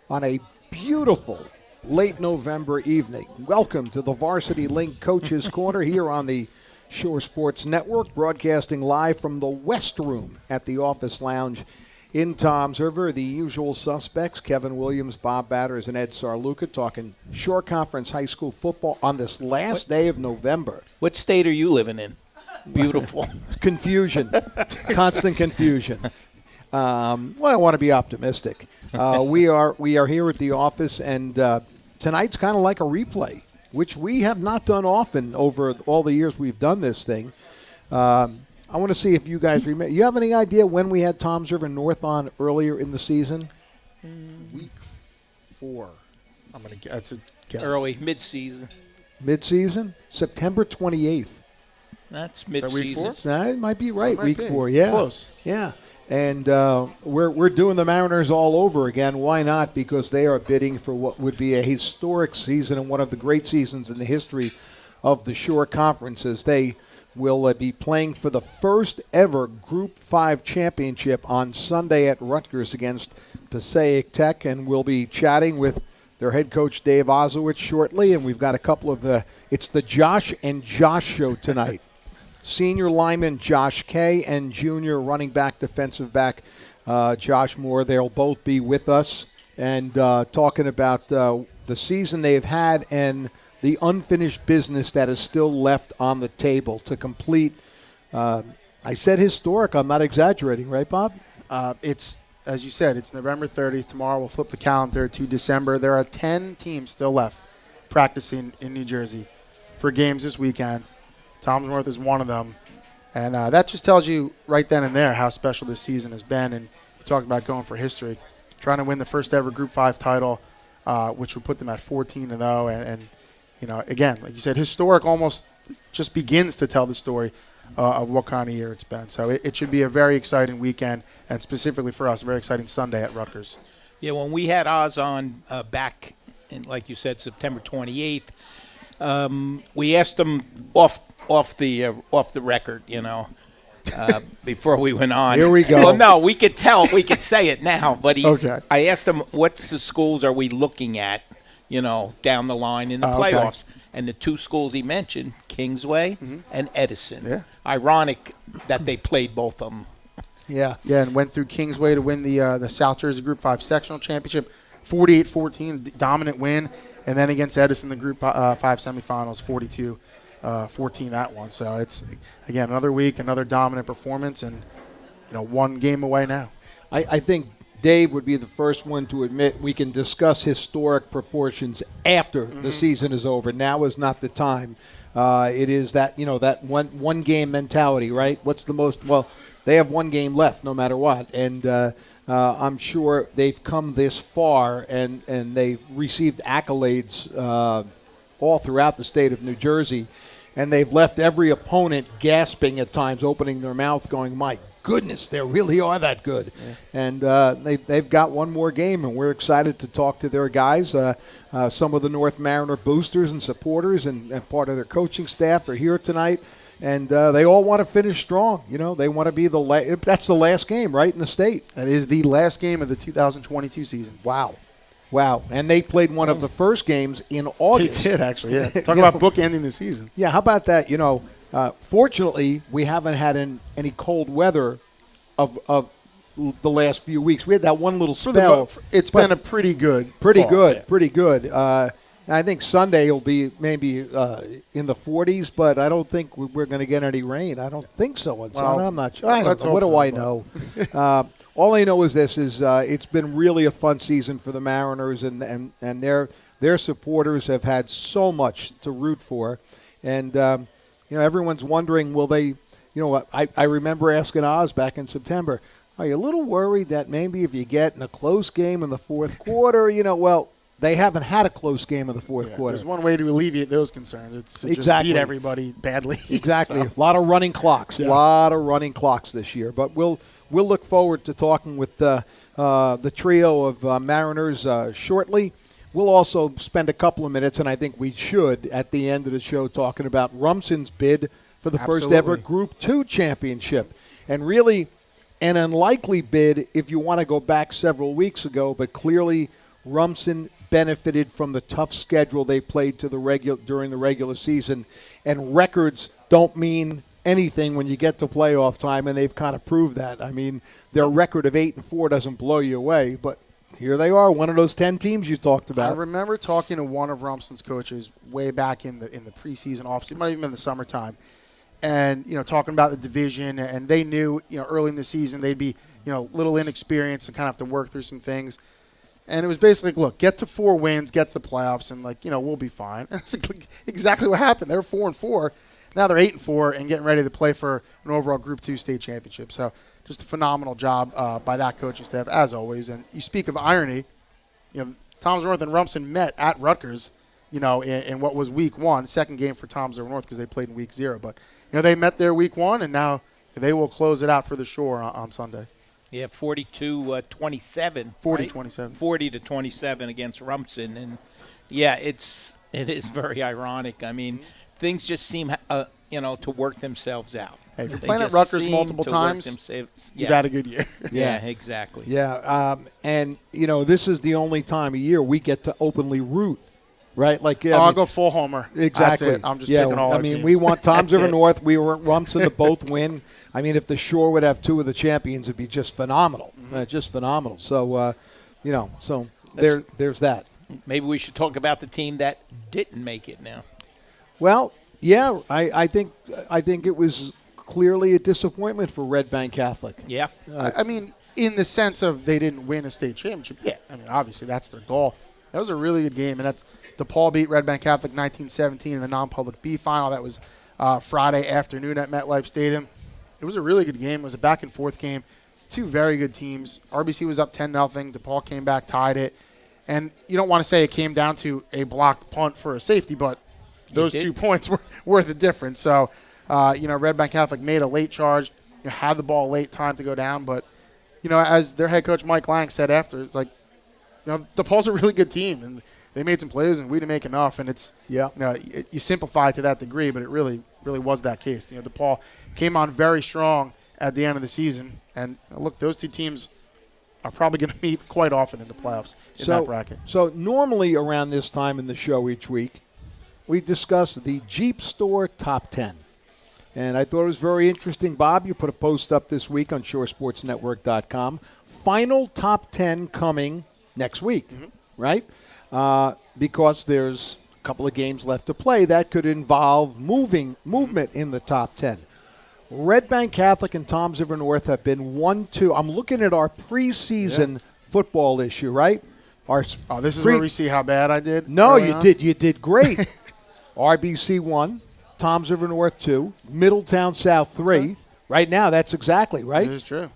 on a beautiful late November evening. Welcome to the Varsity Link Coaches Corner here on the Shore Sports Network, broadcasting live from the West Room at the Office Lounge in Toms River. The usual suspects, Kevin Williams, Bob Batters, and Ed Sarluca, talking Shore Conference High School football on this last day of November. What state are you living in? Beautiful. Confusion. Constant confusion. Well, I want to be optimistic. We are here at the office, and tonight's kind of like a replay, which we have not done often over all the years we've done this thing. I want to see if you guys remember. You have any idea when we had Toms River North on earlier in the season? Week 4. I'm going to guess. Early, mid-season. Mid-season? September 28th. That's mid-season. Week 4? It might be right. Might Week be. 4, yeah. Close. Yeah. And we're doing the Mariners all over again. Why not? Because they are bidding for what would be a historic season and one of the great seasons in the history of the Shore Conferences. They will be playing for the first ever Group 5 championship on Sunday at Rutgers against Passaic Tech, and we'll be chatting with their head coach Dave Oswitz shortly. And we've got a couple of it's the Josh and Josh show tonight. Senior lineman Josh Kay and junior running back, defensive back Josh Moore. They'll both be with us and talking about the season they've had and the unfinished business that is still left on the table to complete. I said historic. I'm not exaggerating, right, Bob? It's, as you said, it's November 30th. Tomorrow we'll flip the calendar to December. There are 10 teams still left practicing in New Jersey for games this weekend. Toms North is one of them. And that just tells you right then and there how special this season has been. And you talked about going for history. Trying to win the first ever Group 5 title, which would put them at 14-0. And, you know, again, like you said, historic almost just begins to tell the story of what kind of year it's been. So it should be a very exciting weekend, and specifically for us, a very exciting Sunday at Rutgers. Yeah, when we had Oz on back in, like you said, September 28th, we asked him off the record, you know, before we went on. Here we go. Well, no, we could tell. We could say it now. But Okay. I asked him, what the schools are we looking at, you know, down the line in the playoffs? Okay. And the two schools he mentioned, Kingsway and Edison. Yeah. Ironic that they played both of them. Yeah. Yeah, and went through Kingsway to win the South Jersey Group 5 sectional championship, 48-14, dominant win. And then against Edison, the Group 5 semifinals, 42-14 that one. So it's, again, another week, another dominant performance, and, you know, one game away now. I think Dave would be the first one to admit we can discuss historic proportions after the season is over. Now is not the time. It is that, you know, that one game mentality, right? What's the most, well, they have one game left no matter what. And I'm sure they've come this far and they've received accolades all throughout the state of New Jersey. And they've left every opponent gasping at times, opening their mouth, going, my goodness, they really are that good. Yeah. And they've got one more game, and we're excited to talk to their guys. Some of the North Mariner boosters and supporters and part of their coaching staff are here tonight. And they all want to finish strong. You know, they want to be that's the last game, right, in the state. That is the last game of the 2022 season. Wow. And they played one of the first games in August. They did, actually, yeah. Talk about bookending the season. Yeah, how about that? You know, fortunately, we haven't had any cold weather of the last few weeks. We had that one little spell. It's been a pretty good fall. Yeah. Pretty good. I think Sunday will be maybe in the 40s, but I don't think we're going to get any rain. I don't think so. Well, I'm not sure. I don't know. What do I know? All I know is this is it's been really a fun season for the Mariners, and their supporters have had so much to root for. And, you know, everyone's wondering, will they, you know, I remember asking Oz back in September, are you a little worried that maybe if you get in a close game in the fourth quarter, you know, well, they haven't had a close game in the fourth quarter. There's one way to alleviate those concerns. It's to just beat everybody badly. Exactly. So. A lot of running clocks. Yeah. A lot of running clocks this year. But we'll look forward to talking with the trio of Mariners shortly. We'll also spend a couple of minutes, and I think we should, at the end of the show, talking about Rumson's bid for the first ever Group 2 championship. And really an unlikely bid if you want to go back several weeks ago, but clearly Rumson benefited from the tough schedule they played during the regular season, and records don't mean anything when you get to playoff time, and they've kind of proved that. I mean, their record of 8-4 doesn't blow you away, but here they are, one of those 10 teams you talked about. I remember talking to one of Rumson's coaches way back in the preseason offseason, might even been the summertime, and talking about the division, and they knew early in the season they'd be little inexperienced and kind of have to work through some things. And it was basically, look, get to 4 wins, get to the playoffs, and we'll be fine. That's exactly what happened. They were 4-4. Now they're 8-4 and getting ready to play for an overall Group 2 state championship. So just a phenomenal job by that coaching staff, as always. And you speak of irony, Tom's North and Rumson met at Rutgers, in what was week 1, second game for Tom's North because they played in week 0. But, they met there week 1, and now they will close it out for the Shore on Sunday. Yeah, 42-27. 40-27. 40-27 against Rumson. And, yeah, it is very ironic. I mean, things just seem, to work themselves out. Hey, if you're playing at Rutgers multiple times, you've had a good year. Yeah, exactly. Yeah, and, this is the only time of year we get to openly root, right? I'll go full homer. Exactly. That's it. I'm just picking all our teams. We want Tom's River North. We want Rumson to both win. I mean, if the Shore would have 2 of the champions, it'd be just phenomenal. Just phenomenal. So, there's that. Maybe we should talk about the team that didn't make it now. Well, yeah, I think it was clearly a disappointment for Red Bank Catholic. Yeah. I mean, in the sense of they didn't win a state championship. Yeah, I mean, obviously that's their goal. That was a really good game, and that's DePaul beat Red Bank Catholic 19-17 in the non-public B final. That was Friday afternoon at MetLife Stadium. It was a really good game. It was a back-and-forth game. 2 very good teams. RBC was up 10-0. DePaul came back, tied it. And you don't want to say it came down to a blocked punt for a safety, but those 2 points were worth the difference. So, Red Bank Catholic made a late charge, had the ball late, time to go down. But, as their head coach Mike Lang said after, it's like, DePaul's a really good team, and they made some plays, and we didn't make enough. And it's, you simplify to that degree, but it really was that case. DePaul came on very strong at the end of the season. And, look, those 2 teams are probably going to meet quite often in the playoffs in that bracket. So normally around this time in the show each week, we discuss the Jeep Store Top 10. And I thought it was very interesting. Bob, you put a post up this week on shoresportsnetwork.com. Final Top 10 coming next week, right? Because there's a couple of games left to play. That could involve movement in the top 10. Red Bank Catholic and Tom's River North have been 1-2. I'm looking at our preseason football issue, right? This is where we see how bad I did? No, you did great. RBC 1, Tom's River North 2, Middletown South 3. Right now, that's exactly right. It is true.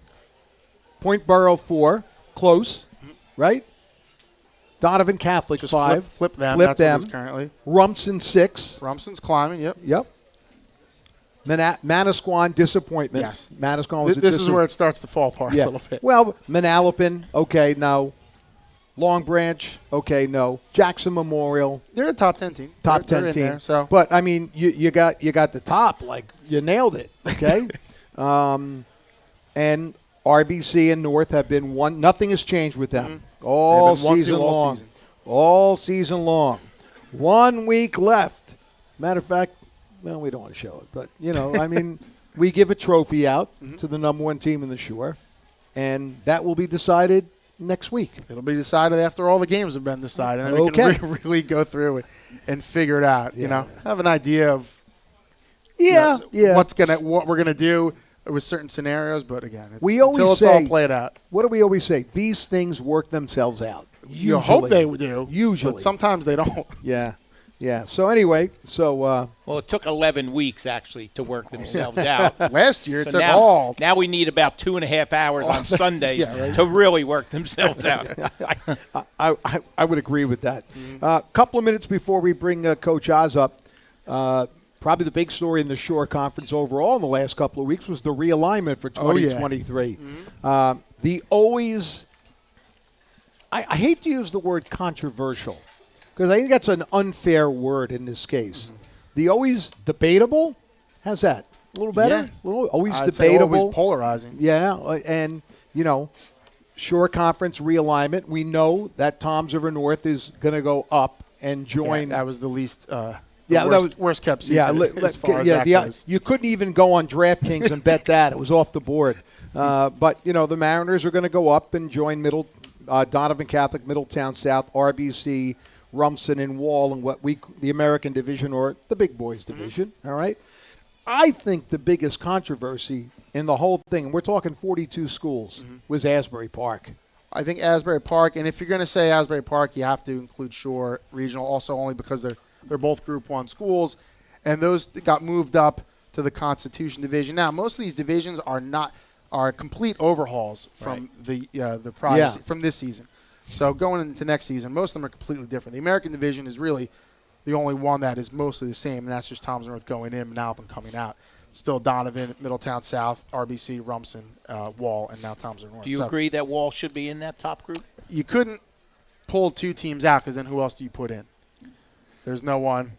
Point Borough 4, close, right? Donovan Catholic Just 5. Flip them. Flip That's them. what it is currently. Rumson 6. Rumson's climbing, yep. Manasquan, disappointment. Yes. Manasquan was This is where it starts to fall apart a little bit. Well, Manalapan, okay, no. Long Branch, okay, no. Jackson Memorial. They're a top 10 team. Top 10 in team. there, so. But, I mean, you got the top. Like, you nailed it, okay? And RBC and North have been one. Nothing has changed with them. All season long. All season long. 1 week left. Matter of fact, well, we don't want to show it. But, I mean, we give a trophy out to the number 1 team in the Shore. And that will be decided next week. It'll be decided after all the games have been decided. And we can really go through it and figure it out. Have an idea of what we're gonna do with certain scenarios. But again, until it's all played out. What do we always say? These things work themselves out. You hope they do. Usually, but sometimes they don't. Yeah. So anyway, well, it took 11 weeks actually to work themselves out. Last year it took all. Now we need about 2.5 hours on Sunday to really work themselves out. I would agree with that. Couple of minutes before we bring Coach Oz up, probably the big story in the Shore Conference overall in the last couple of weeks was the realignment for 2023. The always, I hate to use the word controversial, because I think that's an unfair word in this case. The always debatable, how's that? A little better? Yeah. Always I'd debatable. Say always polarizing. Yeah, and, Shore Conference realignment. We know that Toms River North is going to go up and join. That was the least. Yeah, that was worst kept secret. As far as that goes. You couldn't even go on DraftKings and bet that. It was off the board. But, the Mariners are going to go up and join Donovan Catholic, Middletown South, RBC, Rumson, and Wall in the American Division, or the Big Boys Division, all right? I think the biggest controversy in the whole thing, and we're talking 42 schools, was Asbury Park. I think Asbury Park, and if you're going to say Asbury Park, you have to include Shore Regional, also only because they're both Group 1 schools, and those got moved up to the Constitution Division. Now, most of these divisions are complete overhauls from from this season. So going into next season, most of them are completely different. The American Division is really the only one that is mostly the same, and that's just Toms North going in, Manalapan coming out. Still Donovan, Middletown South, RBC, Rumson, Wall, and now Toms North. Do you agree that Wall should be in that top group? You couldn't pull 2 teams out because then who else do you put in? There's no one.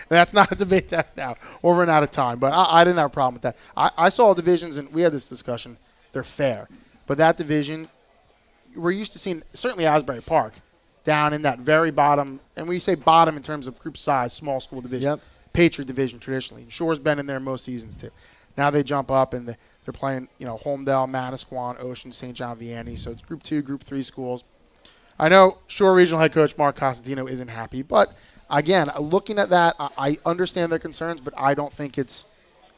That's not a debate now. We're running out of time, but I didn't have a problem with that. I saw divisions, and we had this discussion. They're fair. But that division, we're used to seeing, certainly Asbury Park, down in that very bottom, and we say bottom in terms of group size, small school division. Yep. Patriot division traditionally. And Shore's been in there most seasons too. Now they jump up and they're playing, Holmdel, Manasquan, Ocean, St. John Vianney. So it's Group 2, Group 3 schools. I know Shore Regional head coach Mark Costantino isn't happy, but again, looking at that, I understand their concerns, but I don't think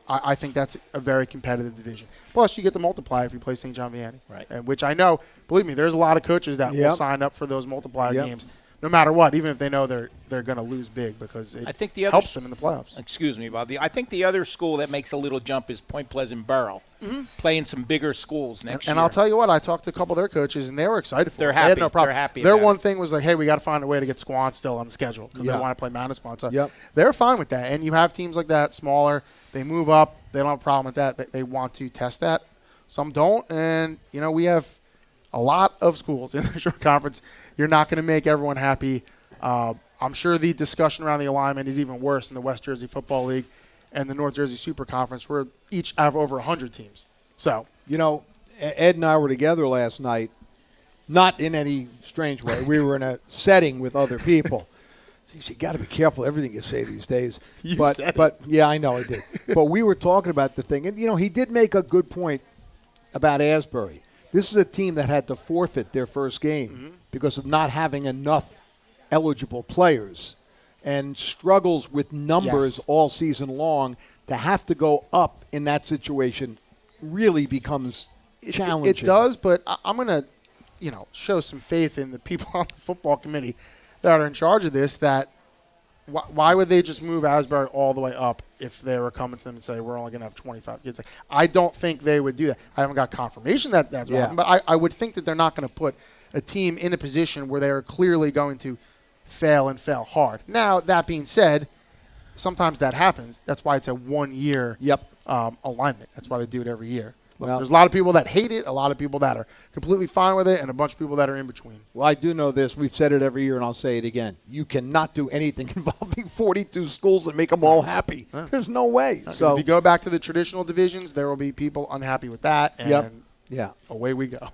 I think that's a very competitive division. Plus, you get the multiplier if you play St. John Vianney. Right. And which I know, believe me, there's a lot of coaches that will sign up for those multiplier games, no matter what, even if they know they're going to lose big because it helps them in the playoffs. Excuse me, Bob. I think the other school that makes a little jump is Point Pleasant Borough, playing some bigger schools next year. And I'll tell you what, I talked to a couple of their coaches, and they were excited for it. They're They had happy. no problem. They're happy Their about one it. thing was like, hey, we got to find a way to get Squan still on the schedule because they want to play Manasquan. So they're fine with that. And you have teams like that, smaller. They move up. They don't have a problem with that. They want to test that. Some don't. And, we have a lot of schools in the Shore Conference. You're not going to make everyone happy. I'm sure the discussion around the alignment is even worse in the West Jersey Football League and the North Jersey Super Conference, where each have over 100 teams. So, Ed and I were together last night, not in any strange way. We were in a setting with other people. You got to be careful everything you say these days. But yeah, I know I did. But we were talking about the thing, and he did make a good point about Asbury. This is a team that had to forfeit their first game because of not having enough eligible players, and struggles with numbers all season long. To have to go up in that situation really becomes challenging. It does, but I'm going to, show some faith in the people on the football committee that are in charge of this. That why would they just move Asbury all the way up if they were coming to them and say we're only going to have 25 kids? I don't think they would do that. I haven't got confirmation that that's what happened, but I would think that they're not going to put a team in a position where they're clearly going to fail and fail hard. Now, that being said, sometimes that happens. That's why it's a 1-year alignment. That's why they do it every year. Well, there's a lot of people that hate it, a lot of people that are completely fine with it, and a bunch of people that are in between. Well, I do know this. We've said it every year, and I'll say it again. You cannot do anything involving 42 schools and make them all happy. There's no way. So if you go back to the traditional divisions, there will be people unhappy with that, and away we go.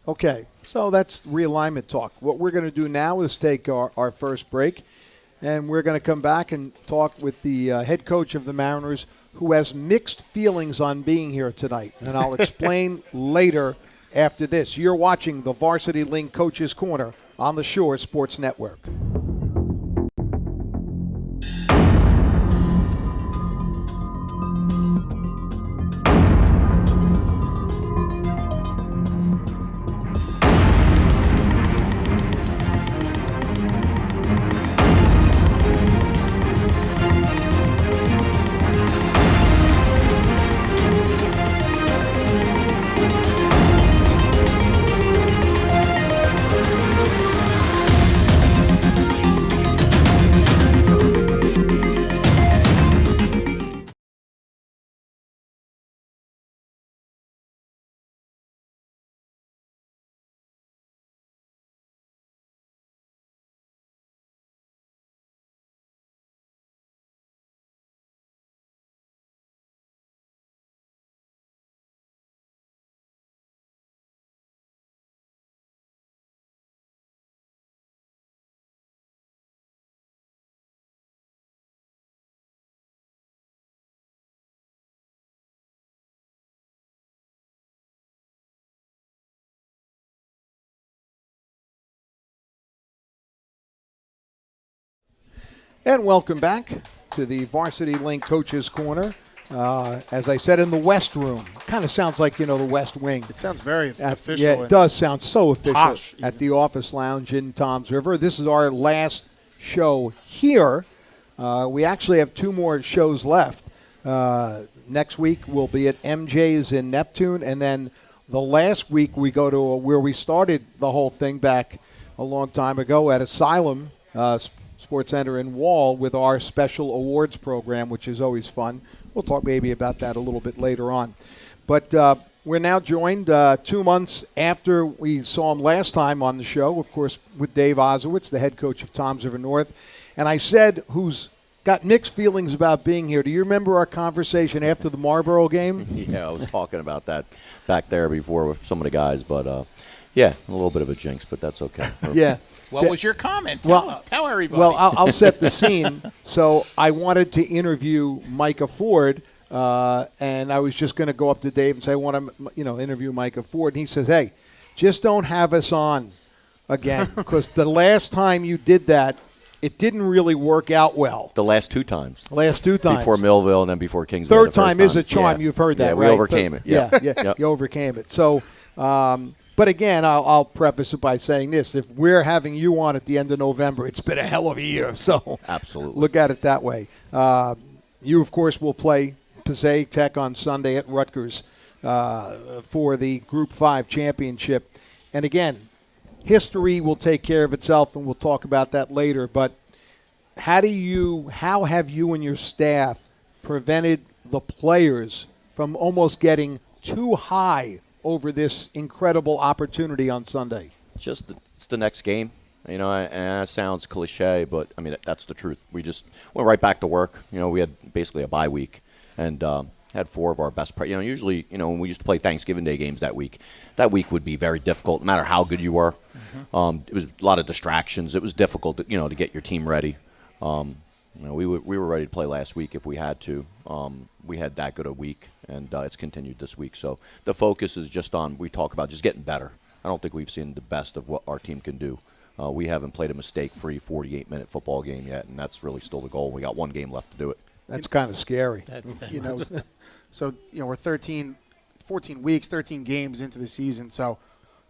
Okay, so that's realignment talk. What we're going to do now is take our first break, and we're going to come back and talk with the head coach of the Mariners, who has mixed feelings on being here tonight. And I'll explain later after this. You're watching the Varsity Link Coach's Corner on the Shore Sports Network. And welcome back to the Varsity Link Coaches Corner. As I said, in the West Room. Kind of sounds like, the West Wing. It sounds very official. Yeah, it does sound so official Posh, at even. the Office Lounge in Toms River. This is our last show here. We actually have 2 more shows left. Next week we'll be at MJ's in Neptune, and then the last week we go to where we started the whole thing back a long time ago at Asylum Sports Center in Wall with our special awards program, which is always fun. We'll talk maybe about that a little bit later on. But we're now joined 2 months after we saw him last time on the show, of course, with Dave Oswitz, the head coach of Toms River North. And I said, who's got mixed feelings about being here. Do you remember our conversation after the Marlboro game? Yeah, I was talking about that back there before with some of the guys. But, yeah, a little bit of a jinx, but that's okay. Yeah. What was your comment? Tell everybody. Well, I'll set the scene. So I wanted to interview Micah Ford, and I was just going to go up to Dave and say, I want to, interview Micah Ford. And he says, hey, just don't have us on again, because the last time you did that, it didn't really work out well. The last 2 times. Last 2 times. Before Millville and then before Kingsville. Third time is a charm. Yeah. You've heard that, yeah, right? we overcame it. Yeah, Yep. You overcame it. So, but again, I'll preface it by saying this. If we're having you on at the end of November, it's been a hell of a year. So Absolutely. look at it that way. You, of course, will play Passaic Tech on Sunday at Rutgers for the Group 5 championship. And again, history will take care of itself, and we'll talk about that later. But how have you and your staff prevented the players from almost getting too high over this incredible opportunity on Sunday? It's the next game. And that sounds cliche, but, I mean, that's the truth. We just went right back to work. We had basically a bye week and had 4 of our best usually, when we used to play Thanksgiving Day games that week would be very difficult, no matter how good you were. It was a lot of distractions. It was difficult, to get your team ready. We were ready to play last week if we had to. We had that good a week, and it's continued this week. So the focus is just on, we talk about just getting better. I don't think we've seen the best of what our team can do. We haven't played a mistake-free 48-minute football game yet, and that's really still the goal. We got 1 game left to do it. That's kind of scary. So, we're 14 weeks, 13 games into the season. So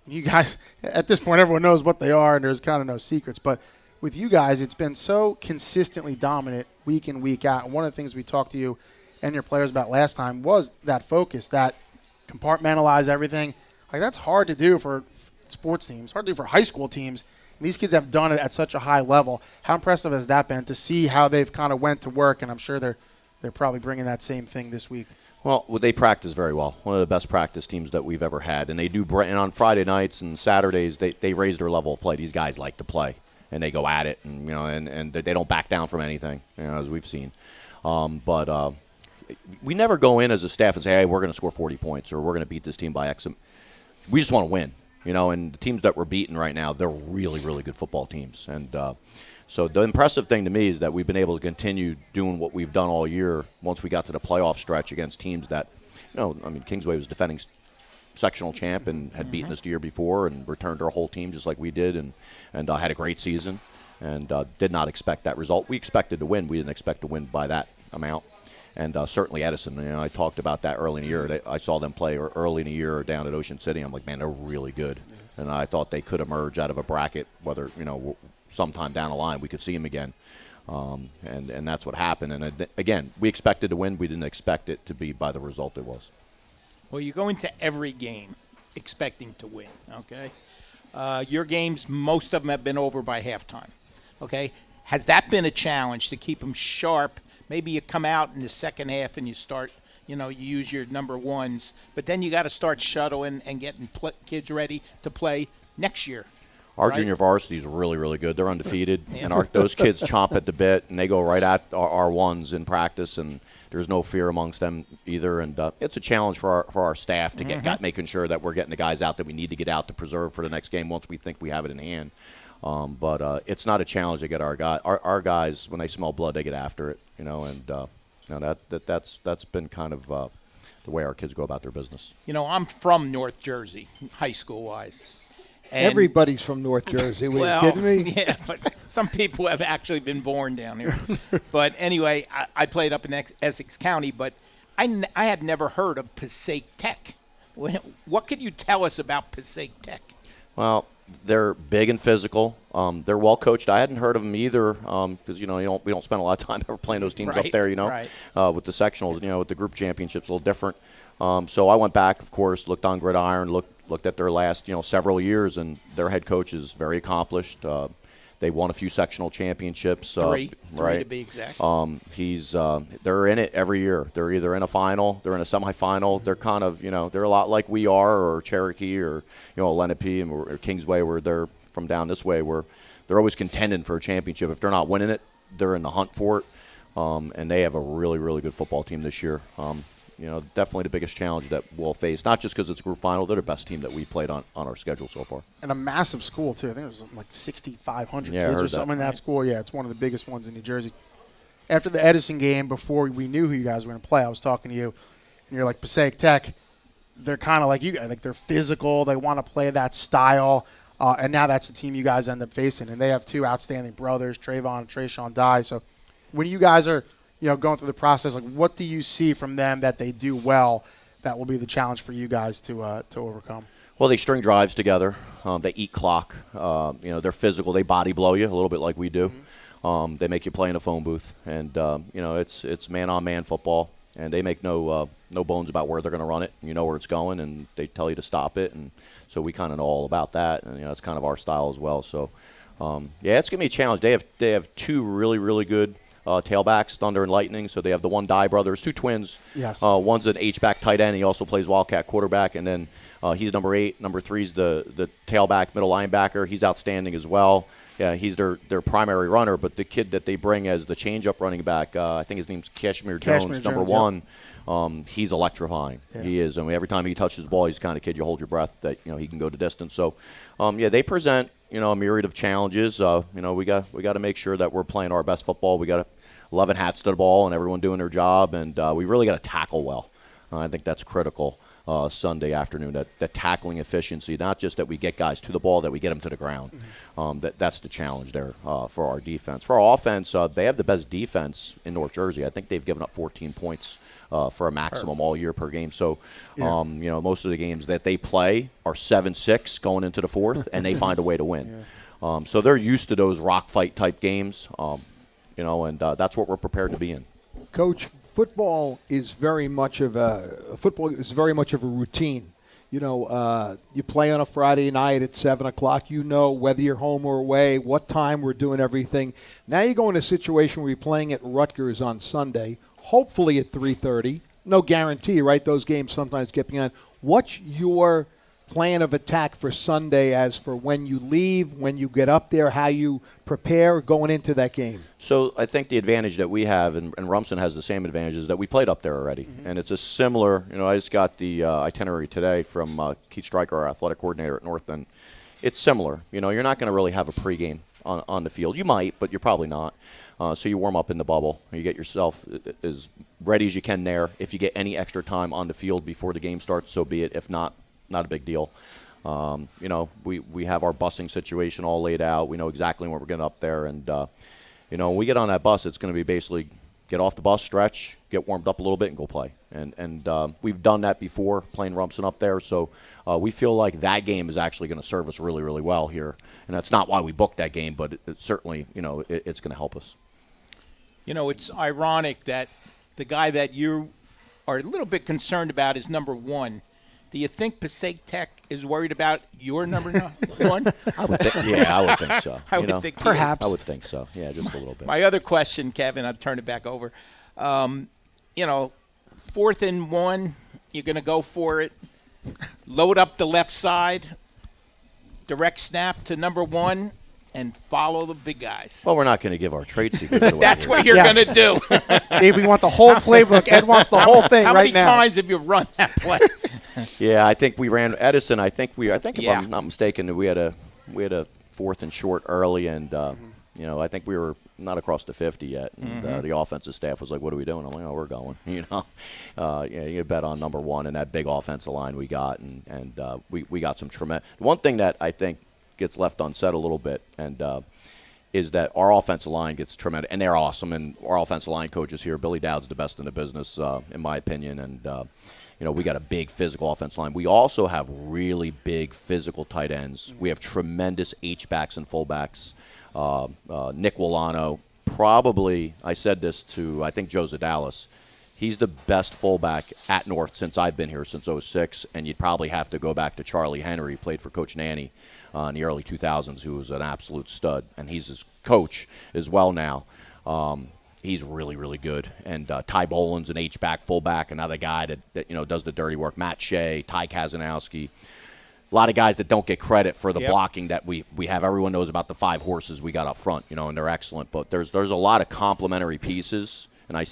you guys, at this point, everyone knows what they are, and there's kind of no secrets. But with you guys, it's been so consistently dominant week in, week out. And one of the things we talked to you and your players about last time was that focus, that compartmentalize everything. Like, that's hard to do for sports teams, hard to do for high school teams. And these kids have done it at such a high level. How impressive has that been to see how they've kind of went to work? And I'm sure they're probably bringing that same thing this week. Well, they practice very well. One of the best practice teams that we've ever had. And they do, and on Friday nights and Saturdays, they raise their level of play. These guys like to play, and they go at it, and and they don't back down from anything, as we've seen. But we never go in as a staff and say, hey, we're going to score 40 points or we're going to beat this team by X. We just want to win, and the teams that we're beating right now, they're really, really good football teams. And so the impressive thing to me is that we've been able to continue doing what we've done all year once we got to the playoff stretch against teams that, Kingsway was defending sectional champ and had beaten us the year before and returned our whole team just like we did and had a great season and did not expect that result. We expected to win. We didn't expect to win by that amount. And certainly Edison, I talked about that early in the year. I saw them play early in the year down at Ocean City. I'm like, man, they're really good. Yeah. And I thought they could emerge out of a bracket, whether, sometime down the line we could see them again. And that's what happened. And again, we expected to win. We didn't expect it to be by the result it was. Well, you go into every game expecting to win, okay? Your games, most of them have been over by halftime, okay? Has that been a challenge to keep them sharp? Maybe you come out in the second half and you start, you use your number ones, but then you got to start shuttling and getting kids ready to play next year. Our junior varsity is really, really good. They're undefeated, and those kids chomp at the bit, and they go right at our ones in practice, and there's no fear amongst them either. And it's a challenge for our staff to get making sure that we're getting the guys out that we need to get out to preserve for the next game once we think we have it in hand. But it's not a challenge to get our guys when they smell blood, they get after it, that's been kind of the way our kids go about their business. I'm from North Jersey, high school wise, And- Everybody's from North Jersey. Were you kidding me? Yeah, but some people have actually been born down here. But anyway, I played up in Essex County, but I had never heard of Passaic Tech. What could you tell us about Passaic Tech? Well, they're big and physical. They're well coached. I hadn't heard of them either because we don't spend a lot of time ever playing those teams up there. Right. With the sectionals, with the group championships, a little different. So I went back, of course, looked on Gridiron, looked at their last several years, and their head coach is very accomplished. They won a few sectional championships. Three right? to be exact. They're in it every year. They're either in a final, they're in a semifinal. They're kind of, they're a lot like we are, or Cherokee, or Lenape or Kingsway, where they're from down this way, where they're always contending for a championship. If they're not winning it, they're in the hunt for it. And they have a really, really good football team this year. Definitely the biggest challenge that we'll face, not just because it's a group final. They're the best team that we played on our schedule so far. And a massive school, too. I think it was like 6,500 Yeah, I kids heard or something that. in that school. Yeah, it's one of the biggest ones in New Jersey. After the Edison game, before we knew who you guys were going to play, I was talking to you, and you're like, Passaic Tech, they're kind of like you guys. Like, they're physical. They want to play that style. And now that's the team you guys end up facing. And they have two outstanding brothers, Trayvon and Trayshawn Dye. So when you guys are going through the process, like, what do you see from them that they do well that will be the challenge for you guys to overcome? Well, they string drives together. They eat clock. They're physical. They body blow you a little bit like we do. Mm-hmm. They make you play in a phone booth, and it's man-on-man football, and they make no bones about where they're going to run it. You know where it's going, and they tell you to stop it, and so we kind of know all about that, and it's kind of our style as well. So, it's going to be a challenge. They have two really, really good tailbacks, Thunder and Lightning. So they have the one Dye brothers, two twins. Yes. One's an H-back tight end. He also plays Wildcat quarterback. And then he's number 8. Number 3's the tailback, middle linebacker. He's outstanding as well. Yeah, he's their primary runner. But the kid that they bring as the change-up running back, I think his name's Kashmir Jones, number 1. He's electrifying. Yeah. He is. I mean, every time he touches the ball, he's the kind of kid you hold your breath that he can go the distance. So, they present a myriad of challenges. We got to make sure that we're playing our best football. We got 11 hats to the ball and everyone doing their job, and we really got to tackle well. I think that's critical Sunday afternoon. That tackling efficiency, not just that we get guys to the ball, that we get them to the ground. Mm-hmm. That's the challenge there for our defense. For our offense, they have the best defense in North Jersey. I think they've given up 14 points for a maximum all year per game. So, most of the games that they play are 7-6 going into the fourth, and they find a way to win. Yeah. So they're used to those rock fight type games, and that's what we're prepared to be in. Coach, football is very much of a routine. You play on a Friday night at 7 o'clock. Whether you're home or away, what time we're doing everything. Now you go in a situation where you're playing at Rutgers on Sunday, hopefully at 3:30. No guarantee, right? Those games sometimes get behind. What's your plan of attack for Sunday as for when you leave, when you get up there, how you prepare going into that game? So I think the advantage that we have, and Rumson has the same advantages, that we played up there already. Mm-hmm. And it's a similar, I just got the itinerary today from Keith Stryker, our athletic coordinator at North, and it's similar. You're not going to really have a pregame on the field. You might, but you're probably not. So you warm up in the bubble. You get yourself as ready as you can there. If you get any extra time on the field before the game starts, so be it. If not, not a big deal. We have our busing situation all laid out. We know exactly when we're getting up there. And, when we get on that bus, it's going to be basically get off the bus, stretch, get warmed up a little bit, and go play. And we've done that before, playing Rumson up there. So we feel like that game is actually going to serve us really, really well here. And that's not why we booked that game, but it certainly, it's going to help us. It's ironic that the guy that you are a little bit concerned about is number 1. Do you think Passaic Tech is worried about your number 1? I would think so. I would think perhaps. I would think so. Yeah, just a little bit. My other question, Kevin, I'll turn it back over. 4th and 1, you're going to go for it. Load up the left side. Direct snap to number 1. And follow the big guys. Well, we're not going to give our trade secrets away. That's here. what you're going to do. Dave, we want the whole playbook. Ed wants the whole thing right now. How many times have you run that play? Yeah, I think we ran Edison. I think if I'm not mistaken, we had a 4th and short early, and I think we were not across the 50 yet, and the offensive staff was like, "What are we doing?" I'm like, "Oh, we're going." You bet on number one and that big offensive line we got, and we got some tremendous. One thing that I think gets left unsaid a little bit, and is that our offensive line gets tremendous, and they're awesome. And our offensive line coaches here, Billy Dowd's the best in the business, in my opinion, and. We got a big physical offensive line. We also have really big physical tight ends. We have tremendous H-backs and fullbacks. Nick Wolano, probably, I said this to, I think, Joe Zadalis, he's the best fullback at North since I've been here, since '06, and you'd probably have to go back to Charlie Henry, played for Coach Nanny in the early 2000s, who was an absolute stud, and he's his coach as well now. He's really, really good. And Ty Boland's an H-back, fullback, another guy that does the dirty work. Matt Shea, Ty Kazanowski. A lot of guys that don't get credit for the blocking that we have. Everyone knows about the 5 horses we got up front, and they're excellent. But there's a lot of complementary pieces, and I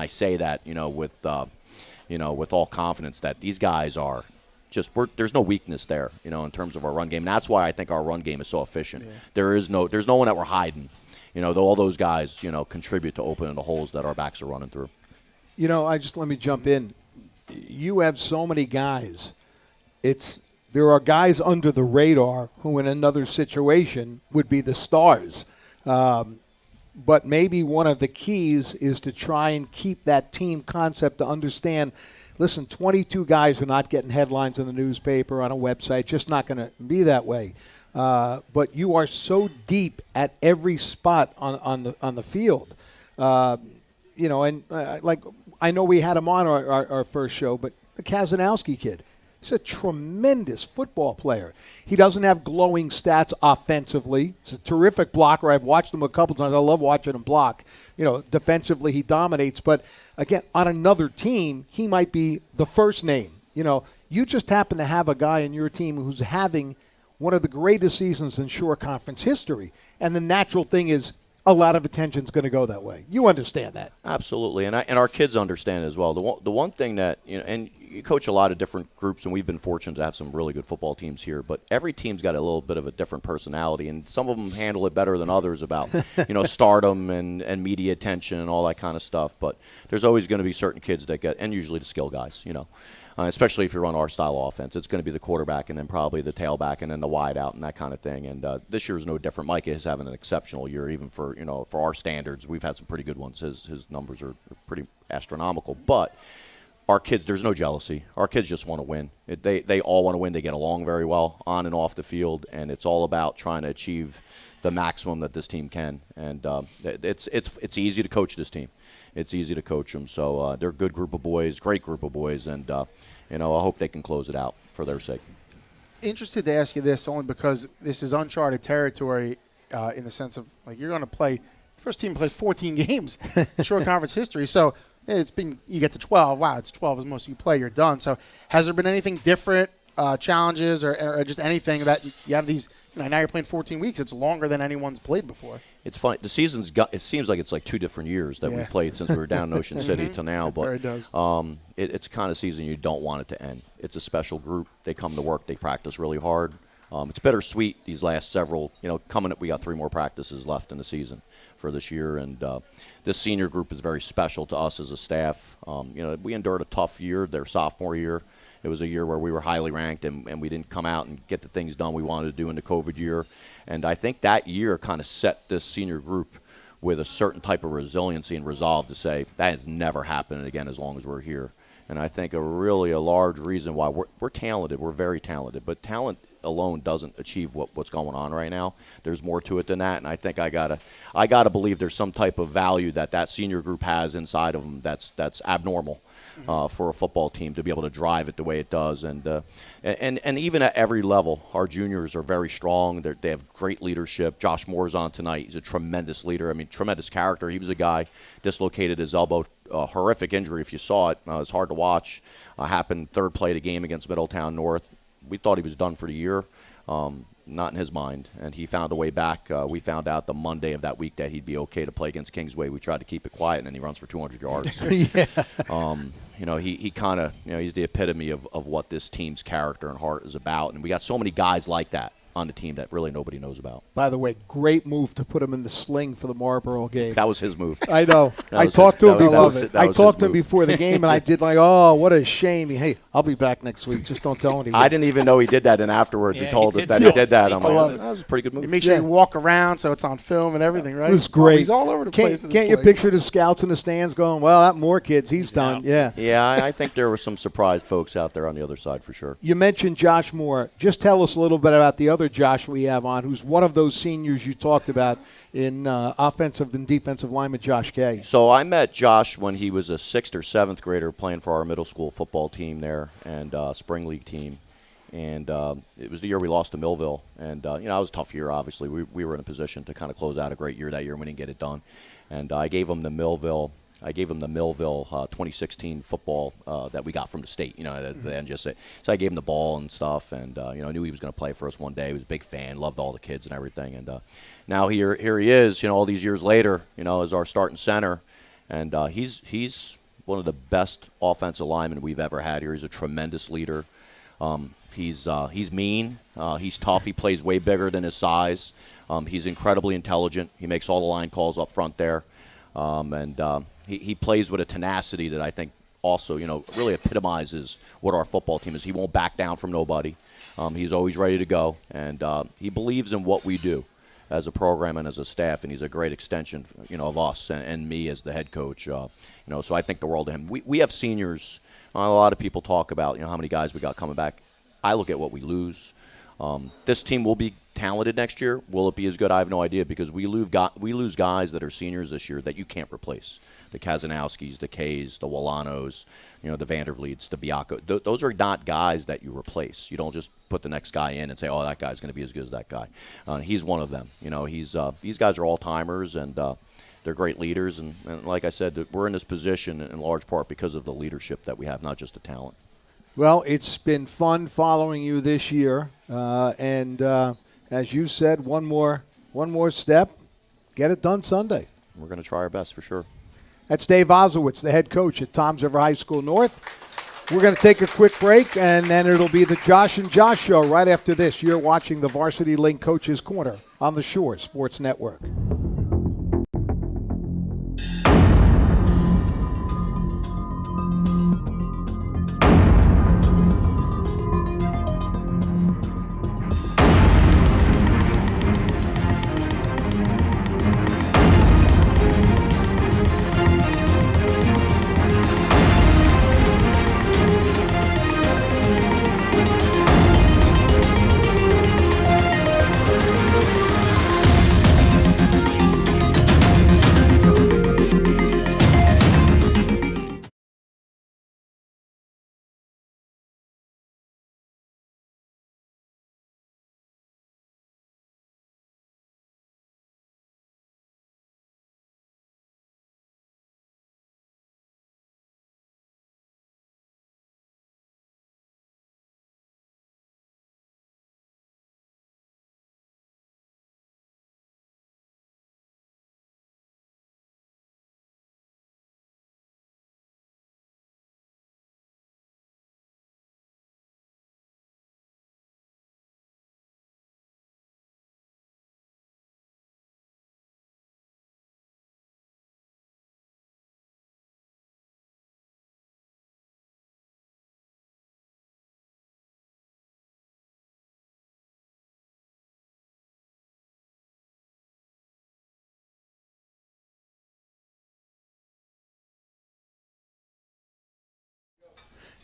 say that with all confidence that these guys are just there's no weakness there, in terms of our run game. And that's why I think our run game is so efficient. Yeah. There's no one that we're hiding. All those guys, contribute to opening the holes that our backs are running through. Let me jump in. You have so many guys. There are guys under the radar who in another situation would be the stars. But maybe one of the keys is to try and keep that team concept to understand, listen, 22 guys are not getting headlines in the newspaper, on a website, just not going to be that way. But you are so deep at every spot on the field, like I know we had him on our first show, but the Kazanowski kid, he's a tremendous football player. He doesn't have glowing stats offensively. He's a terrific blocker. I've watched him a couple times. I love watching him block. Defensively he dominates. But again, on another team, he might be the first name. You just happen to have a guy in your team who's having one of the greatest seasons in Shore Conference history. And the natural thing is a lot of attention's going to go that way. You understand that. Absolutely. And our kids understand as well. The one thing that, and you coach a lot of different groups, and we've been fortunate to have some really good football teams here, but every team's got a little bit of a different personality, and some of them handle it better than others about, stardom and media attention and all that kind of stuff. But there's always going to be certain kids that get, and usually the skill guys, especially if you run our style offense. It's going to be the quarterback and then probably the tailback and then the wide out and that kind of thing. And this year is no different. Micah is having an exceptional year, even for our standards. We've had some pretty good ones. His numbers are pretty astronomical. But our kids, there's no jealousy. Our kids just want to win. They all want to win. They get along very well on and off the field, and it's all about trying to achieve the maximum that this team can. And it's easy to coach this team. It's easy to coach them. So they're a good group of boys, great group of boys, and I hope they can close it out for their sake. Interested to ask you this only because this is uncharted territory in the sense of, like, you're going to play – first team plays 14 games in Shore Conference history. So it's been – you get to 12. Wow, it's 12 as most you play. You're done. So has there been anything different, challenges or just anything that you have these – now you're playing 14 weeks. It's longer than anyone's played before. It's funny. The season's it seems like it's like 2 different years that we've played since we were down in Ocean City till now. But it does. It's the kind of season you don't want it to end. It's a special group. They come to work. They practice really hard. It's bittersweet these last several. Coming up, we got 3 more practices left in the season for this year, and this senior group is very special to us as a staff. We endured a tough year, their sophomore year. It was a year where we were highly ranked, and we didn't come out and get the things done we wanted to do in the COVID year. And I think that year kind of set this senior group with a certain type of resiliency and resolve to say that has never happened again as long as we're here. And I think a large reason why we're talented, we're very talented, but talent alone doesn't achieve what's going on right now. There's more to it than that, and I think I gotta believe there's some type of value that senior group has inside of them that's abnormal for a football team to be able to drive it the way it does. And even at every level, our juniors are very strong. They have great leadership. Josh Moore's on tonight. He's a tremendous leader. I mean, tremendous character. He was a guy dislocated his elbow. Horrific injury if you saw it. It's hard to watch. Happened third play of the game against Middletown North. We thought he was done for the year. Not in his mind, and he found a way back. We found out the Monday of that week that he'd be okay to play against Kingsway. We tried to keep it quiet, and then he runs for 200 yards. Yeah. He kind of, he's the epitome of what this team's character and heart is about, and we got so many guys like that on the team that really nobody knows about. By the way, great move to put him in the sling for the Marlboro game. That was his move. I know. I was talked his- to him that before. was- that I was talked his to him move. before the game, and I did like, oh, what a shame. Hey, I'll be back next week. Just don't tell anyone. I didn't even know he did that, and afterwards Yeah, he told he us did that tell he did us. that. He I'm told like, us. that was a pretty good You move. make sure Yeah. you walk around so it's on film and everything, right? It was great. He's all over the place. in the Can't you sling. picture the scouts in the stands going, well, that more kids. He's done. Yeah. Yeah, I think there were some surprised folks out there on the other side for sure. You mentioned Josh Moore. Just tell us a little bit about the other Josh we have on, who's one of those seniors you talked about in offensive and defensive lineman Josh Gay. So I met Josh when he was a 6th or 7th grader playing for our middle school football team there and spring league team. And it was the year we lost to Millville. And, it was a tough year, obviously. We were in a position to kind of close out a great year that year, and we didn't get it done. And I gave him the Millville 2016 football that we got from the state, at the end. So I gave him the ball and stuff, and I knew he was going to play for us one day. He was a big fan, loved all the kids and everything. And now here he is, all these years later, as our starting center, and he's one of the best offensive linemen we've ever had here. He's a tremendous leader. He's mean. He's tough. He plays way bigger than his size. He's incredibly intelligent. He makes all the line calls up front there. He plays with a tenacity that I think also, really epitomizes what our football team is. He won't back down from nobody. He's always ready to go, and he believes in what we do as a program and as a staff, and he's a great extension, of us and me as the head coach. So I think the world of him. We have seniors. A lot of people talk about, how many guys we got coming back. I look at what we lose. This team will be talented next year. Will it be as good? I have no idea, because we lose guys that are seniors this year that you can't replace. The Kazanowskis, the Kays, the Wolanos, the Vandervliets, the Biacco. Those are not guys that you replace. You don't just put the next guy in and say, oh, that guy's going to be as good as that guy. He's one of them. These guys are all-timers, and they're great leaders. And like I said, we're in this position in large part because of the leadership that we have, not just the talent. Well, it's been fun following you this year, and as you said, one more step, get it done Sunday. We're going to try our best for sure. That's Dave Oswitz, the head coach at Toms River High School North. We're going to take a quick break, and then it'll be the Josh and Josh Show right after this. You're watching the Varsity Link Coaches Corner on the Shore Sports Network.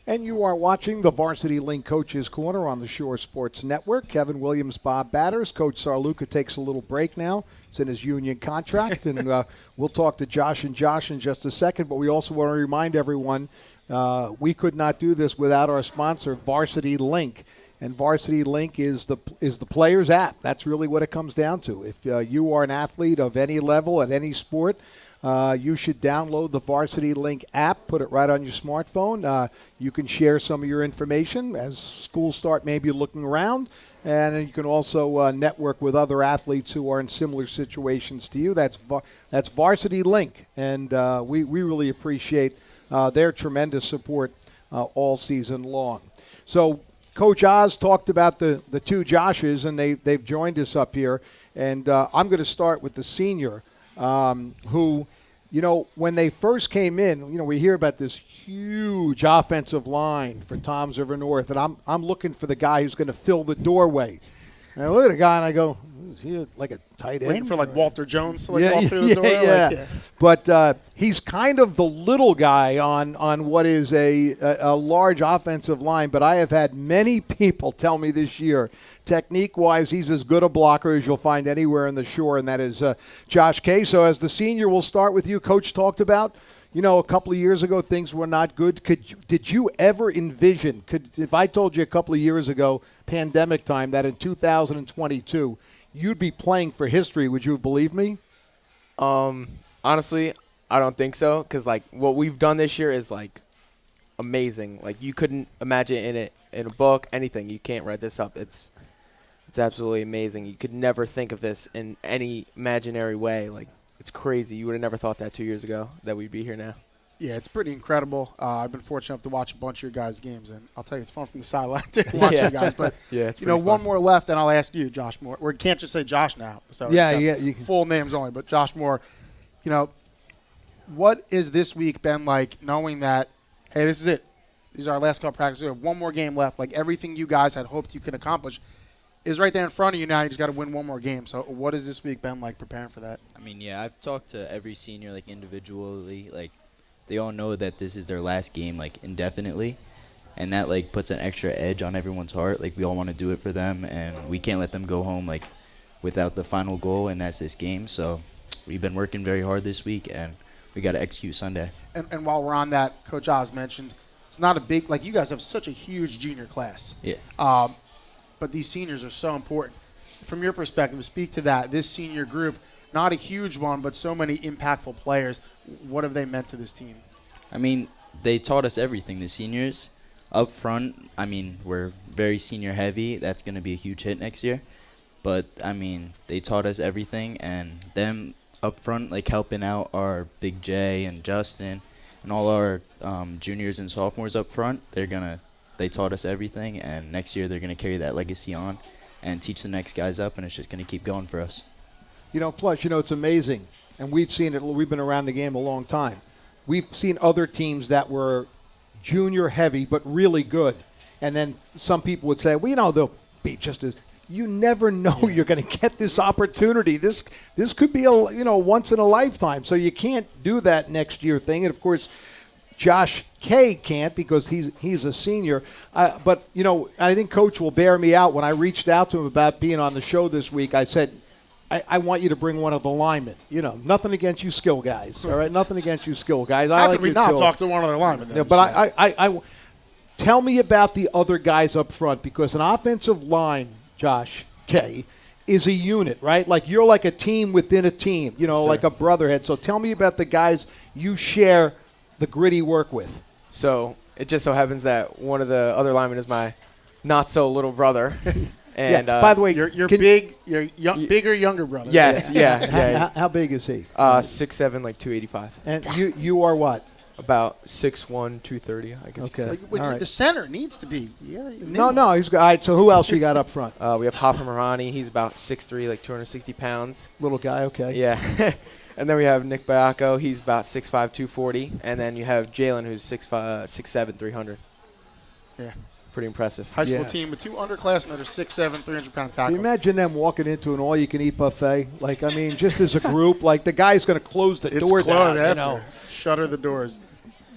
And you are watching the Varsity Link Coaches Corner on the Shore Sports Network. Kevin Williams, Bob Batters. Coach Sarluka takes a little break now. It's in his union contract, and we'll talk to Josh and Josh in just a second. But we also want to remind everyone we could not do this without our sponsor, Varsity Link. And Varsity Link is the player's app. That's really what it comes down to. If you are an athlete of any level at any sport, you should download the Varsity Link app, put it right on your smartphone. You can share some of your information as schools start maybe looking around, and you can also network with other athletes who are in similar situations to you. That's Varsity Link, and we really appreciate their tremendous support all season long. So, Coach Oz talked about the two Joshes, and they've joined us up here. And I'm going to start with the senior, who, when they first came in, we hear about this huge offensive line for Toms River North, and I'm looking for the guy who's going to fill the doorway. And I look at the guy and I go, is he like a tight end? Waiting for like Walter Jones to walk through the Yeah, door. yeah. Like, yeah. But he's kind of the little guy on what is a large offensive line. But I have had many people tell me this year, technique-wise, he's as good a blocker as you'll find anywhere in the Shore, and that is Josh Kay. So as the senior, we'll start with you. Coach talked about, a couple of years ago, things were not good. Did you ever envision, if I told you a couple of years ago, pandemic time, that in 2022, you'd be playing for history, would you have believed me? Honestly, I don't think so, because what we've done this year is amazing. You couldn't imagine it in a book, anything. You can't write this up. It's absolutely amazing. You could never think of this in any imaginary way. It's crazy. You would have never thought that 2 years ago that we'd be here now. Yeah, it's pretty incredible. I've been fortunate enough to watch a bunch of your guys' games, and I'll tell you, it's fun from the sideline to watch you guys. But yeah, it's one fun. more left, and I'll ask you, Josh Moore. We can't just say Josh now. So You can. full names only. But Josh Moore, what is this week been like, knowing that, hey, this is it. These are our last couple practices. We have one more game left. Everything you guys had hoped you could accomplish is right there in front of you now. You just got to win one more game. So what has this week been like preparing for that? I mean, yeah, I've talked to every senior individually. They all know that this is their last game indefinitely, and that puts an extra edge on everyone's heart. We all want to do it for them, and we can't let them go home without the final goal, and that's this game. So we've been working very hard this week, and we got to execute Sunday. And while we're on that, Coach Oz mentioned it's not a big you guys have such a huge junior class. Yeah. But these seniors are so important. From your perspective, speak to that. This senior group, not a huge one, but so many impactful players. What have they meant to this team? I mean, they taught us everything. The seniors up front, we're very senior heavy. That's going to be a huge hit next year. But, they taught us everything, and them up front, helping out our Big J and Justin and all our juniors and sophomores up front, they taught us everything, and next year they're going to carry that legacy on and teach the next guys up, and it's just going to keep going for us. Plus, it's amazing, and we've seen it. We've been around the game a long time. We've seen other teams that were junior heavy but really good, and then some people would say, well, they'll be just as. You never know you're going to get this opportunity. This could be a once in a lifetime. So you can't do that next year thing. And of course, Josh Kay can't because he's a senior. But I think Coach will bear me out. When I reached out to him about being on the show this week, I said, I want you to bring one of the linemen. Nothing against you skill guys. All right, nothing against you skill guys. How could we not talk to one of their linemen? Yeah, but I tell me about the other guys up front, because an offensive line, Josh Kay, is a unit, right? You're like a team within a team, like a brotherhood. So tell me about the guys you share the gritty work with. So it just so happens that one of the other linemen is my not-so-little brother. And by the way, you're big, bigger, younger brother. Yes, yeah. How big is he? 6'7", 285. And you are what? About 6'1", 230, I guess. Okay. All right. The center needs to be. Yeah. No, he's good. All right, so who else you got up front? We have Hafa Marani. He's about 6'3", 260 pounds. Little guy, okay. Yeah. And then we have Nick Bayako. He's about 6'5", 240. And then you have Jalen, who's 6'7", 300. Yeah. Pretty impressive. High school team with two underclassmen that are 6'7", 300-pound tackles. Can you imagine them walking into an all-you-can-eat buffet? just as a group, the guy's going to close the doors out, after. Shutter the doors.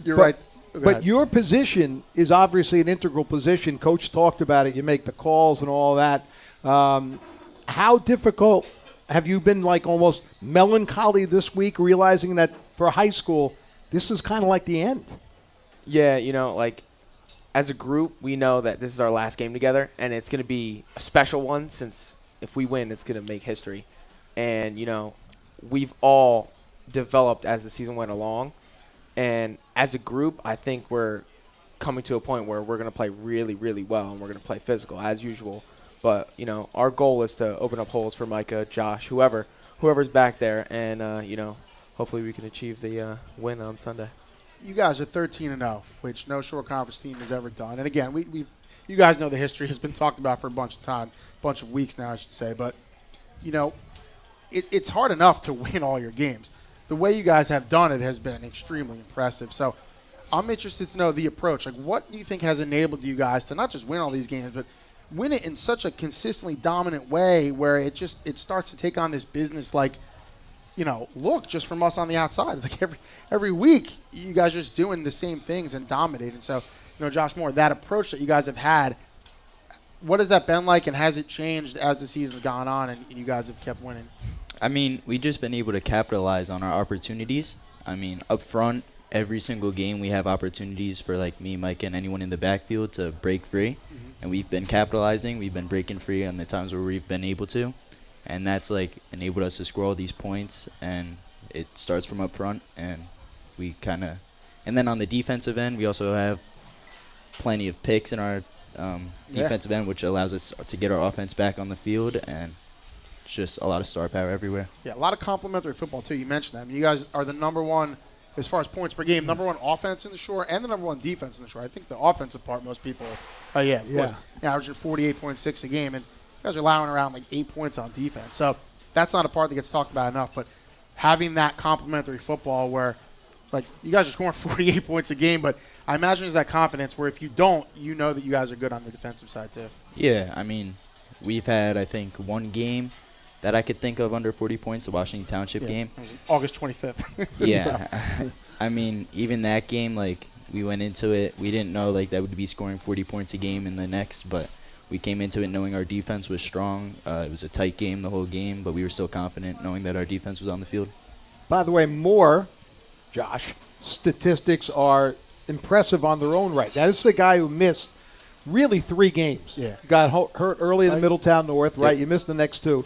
You're right. But your position is obviously an integral position. Coach talked about it. You make the calls and all that. How difficult have you been, almost melancholy this week, realizing that for high school, this is kind of like the end? Yeah, as a group, we know that this is our last game together, and it's going to be a special one, since if we win, it's going to make history. And, we've all developed as the season went along. And as a group, I think we're coming to a point where we're going to play really, really well, and we're going to play physical as usual. But, our goal is to open up holes for Micah, Josh, whoever's back there, and, hopefully we can achieve the win on Sunday. You guys are 13-0, which no Shore Conference team has ever done. And again, we've you guys know the history has been talked about for a bunch of weeks now, I should say. But, it's hard enough to win all your games. The way you guys have done it has been extremely impressive. So I'm interested to know the approach. Like, what do you think has enabled you guys to not just win all these games, but win it in such a consistently dominant way where it starts to take on this business look just from us on the outside. It's like every week you guys are just doing the same things and dominating. So, Josh Moore, that approach that you guys have had, what has that been like, and has it changed as the season's gone on and you guys have kept winning? I mean, we've just been able to capitalize on our opportunities. I mean, up front, every single game we have opportunities for, like, me, Mike, and anyone in the backfield to break free. Mm-hmm. And we've been capitalizing. We've been breaking free on the times where we've been able to. And that's, like, enabled us to score all these points. And it starts from up front. And we kind of – and then on the defensive end, we also have plenty of picks in our defensive end, which allows us to get our offense back on the field. And it's just a lot of star power everywhere. Yeah, a lot of complementary football, too. You mentioned that. I mean, you guys are the number one, as far as points per game, number one offense in the Shore and the number one defense in the Shore. I think the offensive part, most people, of course, averaging 48.6 a game. And you guys are allowing around like 8 points on defense. So that's not a part that gets talked about enough. But having that complementary football where, like, you guys are scoring 48 points a game, but I imagine there's that confidence where if you don't, you know that you guys are good on the defensive side too. Yeah, I mean, we've had, I think, one game that I could think of under 40 points, the Washington Township game. It was August 25th. Yeah. So. I mean, even that game, like, we went into it, we didn't know, like, that would be scoring 40 points a game in the next, but we came into it knowing our defense was strong. It was a tight game the whole game, but we were still confident knowing that our defense was on the field. By the way, Josh, statistics are impressive on their own right. Now, this is a guy who missed really 3 games. Yeah. Got hurt early in the Middletown North, right? Yep. You missed the next 2.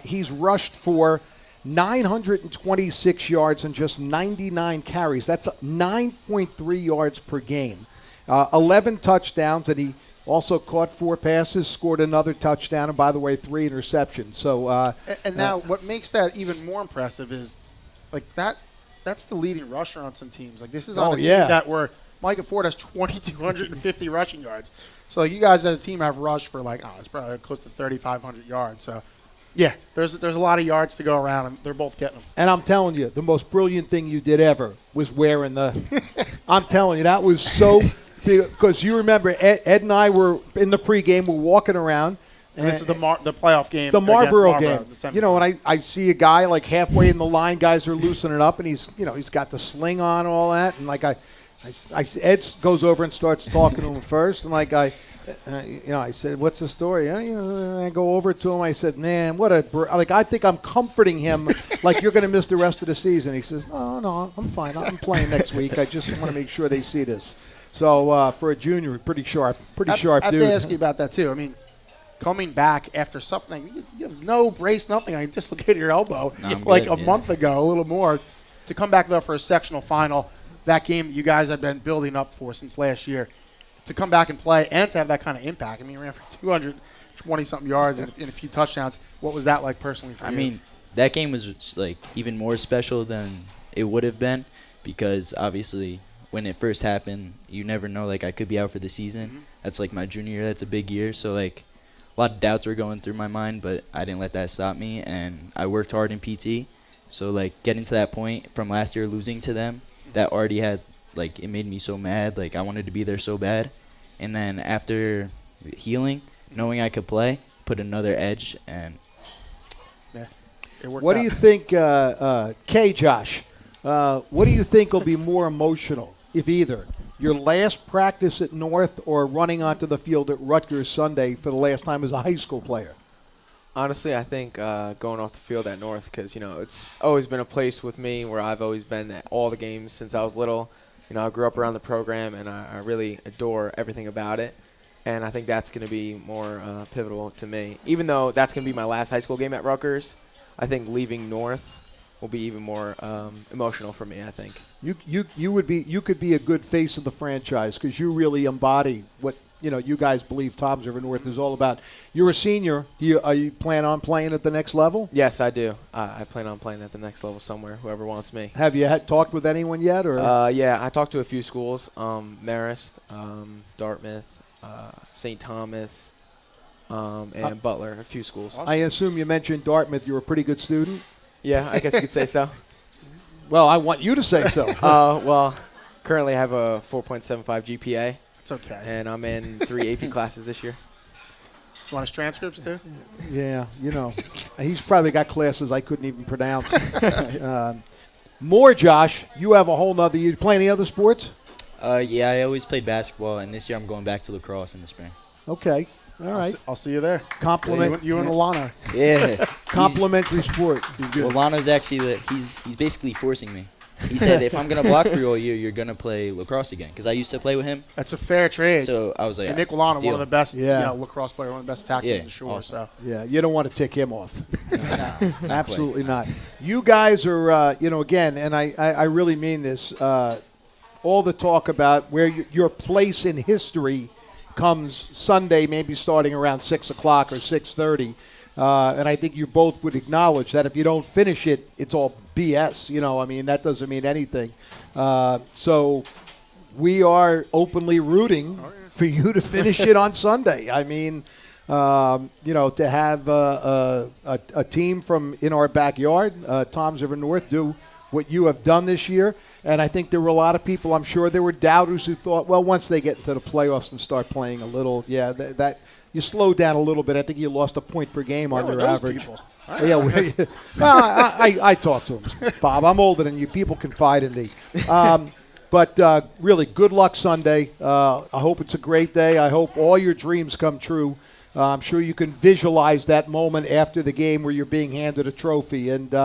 He's rushed for 926 yards and just 99 carries. That's 9.3 yards per game. 11 touchdowns, and he also caught 4 passes, scored another touchdown, and by the way, 3 interceptions. So, and now what makes that even more impressive is, like, that's the leading rusher on some teams. Like, this is on a team that where Micah Ford has 2,250 rushing yards. So, like, you guys as a team have rushed for, like, it's probably close to 3,500 yards. So, yeah, there's a lot of yards to go around, and they're both getting them. And I'm telling you, the most brilliant thing you did ever was wearing the – I'm telling you, that was so – because you remember Ed and I were in the pregame, we're walking around. And this is the playoff game. The Marlboro game. And I see a guy like halfway in the line, guys are loosening up, and he's got the sling on and all that. And like Ed goes over and starts talking to him first, and like I said, what's the story? I go over to him. I said, man, I think I'm comforting him like you're going to miss the rest of the season. He says, no, I'm fine. I'm playing next week. I just want to make sure they see this. So for a junior, pretty sharp dude. I have to ask you about that too. I mean, coming back after something, you have no brace, nothing. I dislocated your elbow a month ago, a little more. To come back though for a sectional final, that game that you guys have been building up for since last year, to come back and play and to have that kind of impact. I mean, you ran for 220-something yards and a few touchdowns. What was that like personally for you? I mean, that game was like even more special than it would have been because obviously when it first happened, you never know, like, I could be out for the season. Mm-hmm. That's, like, my junior year. That's a big year. So, like, a lot of doubts were going through my mind, but I didn't let that stop me. And I worked hard in PT. So, like, getting to that point from last year, losing to them, that already had, like, it made me so mad. Like, I wanted to be there so bad. And then after healing, knowing I could play, put another edge. And it worked what out. do you think, Josh, what do you think will be more emotional? If either your last practice at North or running onto the field at Rutgers Sunday for the last time as a high school player? Honestly, I think going off the field at North because, it's always been a place with me where I've always been at all the games since I was little. I grew up around the program, and I really adore everything about it. And I think that's going to be more pivotal to me. Even though that's going to be my last high school game at Rutgers, I think leaving North will be even more emotional for me, I think. You could be a good face of the franchise because you really embody what you guys believe Toms River North is all about. You're a senior. You plan on playing at the next level? Yes, I do. I plan on playing at the next level somewhere, whoever wants me. Have you talked with anyone yet? Or yeah, I talked to a few schools, Marist, Dartmouth, St. Thomas, and Butler, a few schools. I assume you mentioned Dartmouth. You're a pretty good student. Yeah, I guess you could say so. Well, I want you to say so. Well, currently I have a 4.75 GPA, It's okay. and I'm in 3 AP classes this year. You want his transcripts too? Yeah, he's probably got classes I couldn't even pronounce. More, Josh. You have a whole nother. You play any other sports? Yeah, I always played basketball, and this year I'm going back to lacrosse in the spring. Okay. All right. I'll see you there. Compliment. You and Alana. Yeah. Complimentary sport. Well, Lano's actually he's basically forcing me. He said, if I'm going to block for you all year, you're going to play lacrosse again. Because I used to play with him. That's a fair trade. So I was like, and Nick Alana, deal. one of the best Yeah. lacrosse players, one of the best tacklers Yeah, in the shore. awesome. So Yeah, you don't want to tick him off. Absolutely not. You guys are, again, and I really mean this, all the talk about where your place in history comes Sunday, maybe starting around 6 o'clock or 6:30. And I think you both would acknowledge that if you don't finish it, it's all BS. That doesn't mean anything. So we are openly rooting for you to finish it on Sunday. I mean, to have a team from in our backyard, Toms River North, do what you have done this year. And I think there were a lot of people, I'm sure there were doubters who thought, well, once they get into the playoffs and start playing a little, that you slow down a little bit. I think you lost a point per game on your average. Yeah, I talk to them, Bob. I'm older than you. People confide in me. But really, good luck Sunday. I hope it's a great day. I hope all your dreams come true. I'm sure you can visualize that moment after the game where you're being handed a trophy. And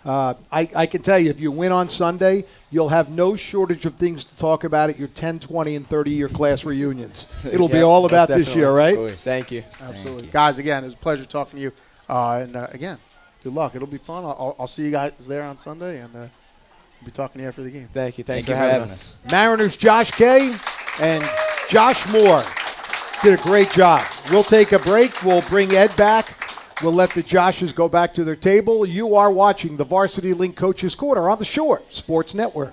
I can tell you, if you win on Sunday, you'll have no shortage of things to talk about at your 10, 20, and 30-year class reunions. It'll be all about this year, right? Thank you. absolutely, Thank you. guys. Again, it was a pleasure talking to you. And again, good luck. It'll be fun. I'll see you guys there on Sunday, and we'll be talking to you after the game. Thank you. Thanks Thank for you having us. Mariners Josh Kay and Josh Moore did a great job. We'll take a break. We'll bring Ed back. We'll let the Joshes go back to their table. You are watching the Varsity Link Coaches Corner on the Shore Sports Network.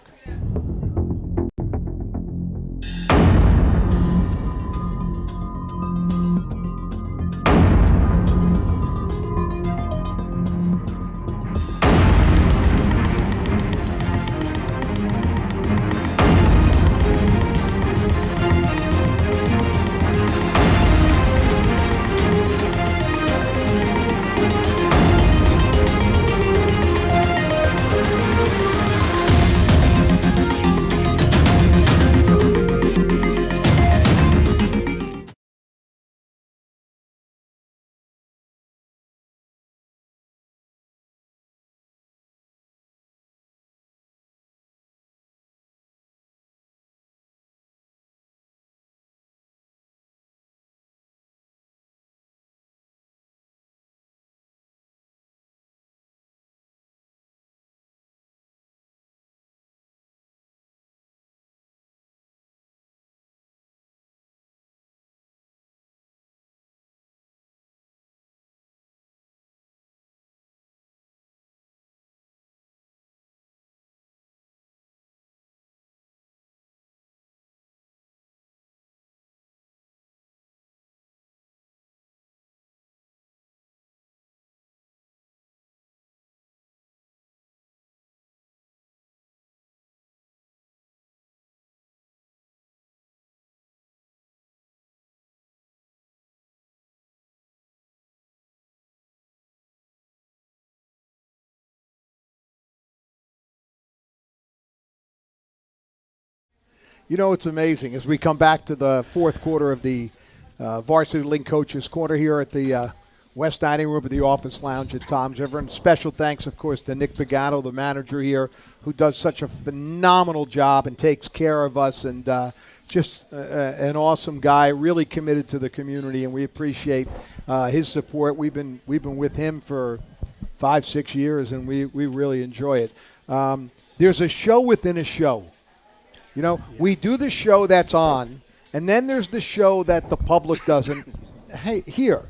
It's amazing. As we come back to the fourth quarter of the Varsity Link Coaches Corner here at the West Dining Room of the Office Lounge at Toms River. And special thanks, of course, to Nick Pagano, the manager here, who does such a phenomenal job and takes care of us. And just an awesome guy, really committed to the community, and we appreciate his support. We've been with him for 5-6 years, and we really enjoy it. There's a show within a show. We do the show that's on, and then there's the show that the public doesn't hear.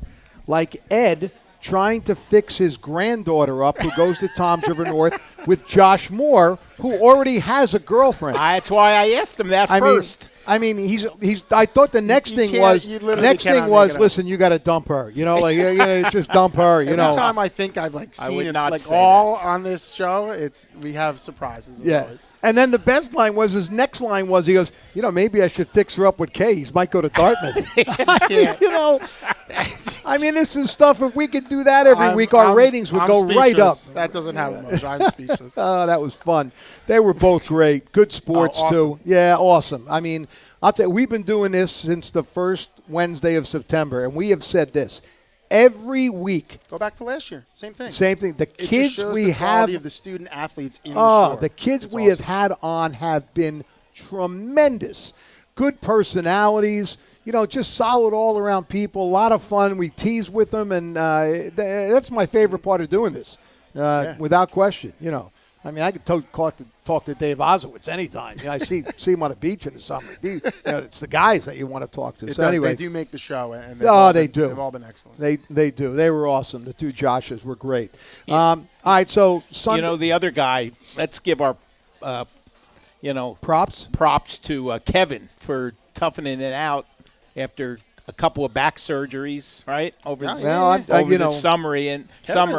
Like Ed trying to fix his granddaughter up who goes to Toms River North with Josh Moore, who already has a girlfriend. That's why I asked him that I first. I mean, he's. I thought the next you thing can't- was you literally next cannot thing make was it up. listen, you got to dump her. You know, like just dump her. You Every know, time I think I've I seen would it not like say all on this show, we have surprises. As yeah. always. And then the best line was his next line was he goes, maybe I should fix her up with K's. Might go to Dartmouth. Yeah. I mean, this is stuff. If we could do that every week, our ratings would I'm go right up. speechless. That doesn't happen much. I'm speechless. Oh, that was fun. They were both great. Good sports, awesome. too. Yeah, awesome. I mean, I'll tell you, we've been doing this since the first Wednesday of September, and we have said this. Every week, Go back to last year. Same thing. same thing. The It just kids shows we the have, quality of the student athletes in the shore. the kids It's we have awesome. had on have been tremendous. Good personalities, just solid all around people. A lot of fun. We tease with them, and that's my favorite part of doing this, without question. I mean, I could talk to Dave Oswitz anytime. I see him on the beach in the summer. It's the guys that you want to talk to. It So does. anyway, They do make the show, and they do. They've all been excellent. They do. They were awesome. The two Joshes were great. All right, so Sunday, the other guy. Let's give our, props. to Kevin for toughening it out after a couple of back surgeries, right? Over the, Well, over the summer,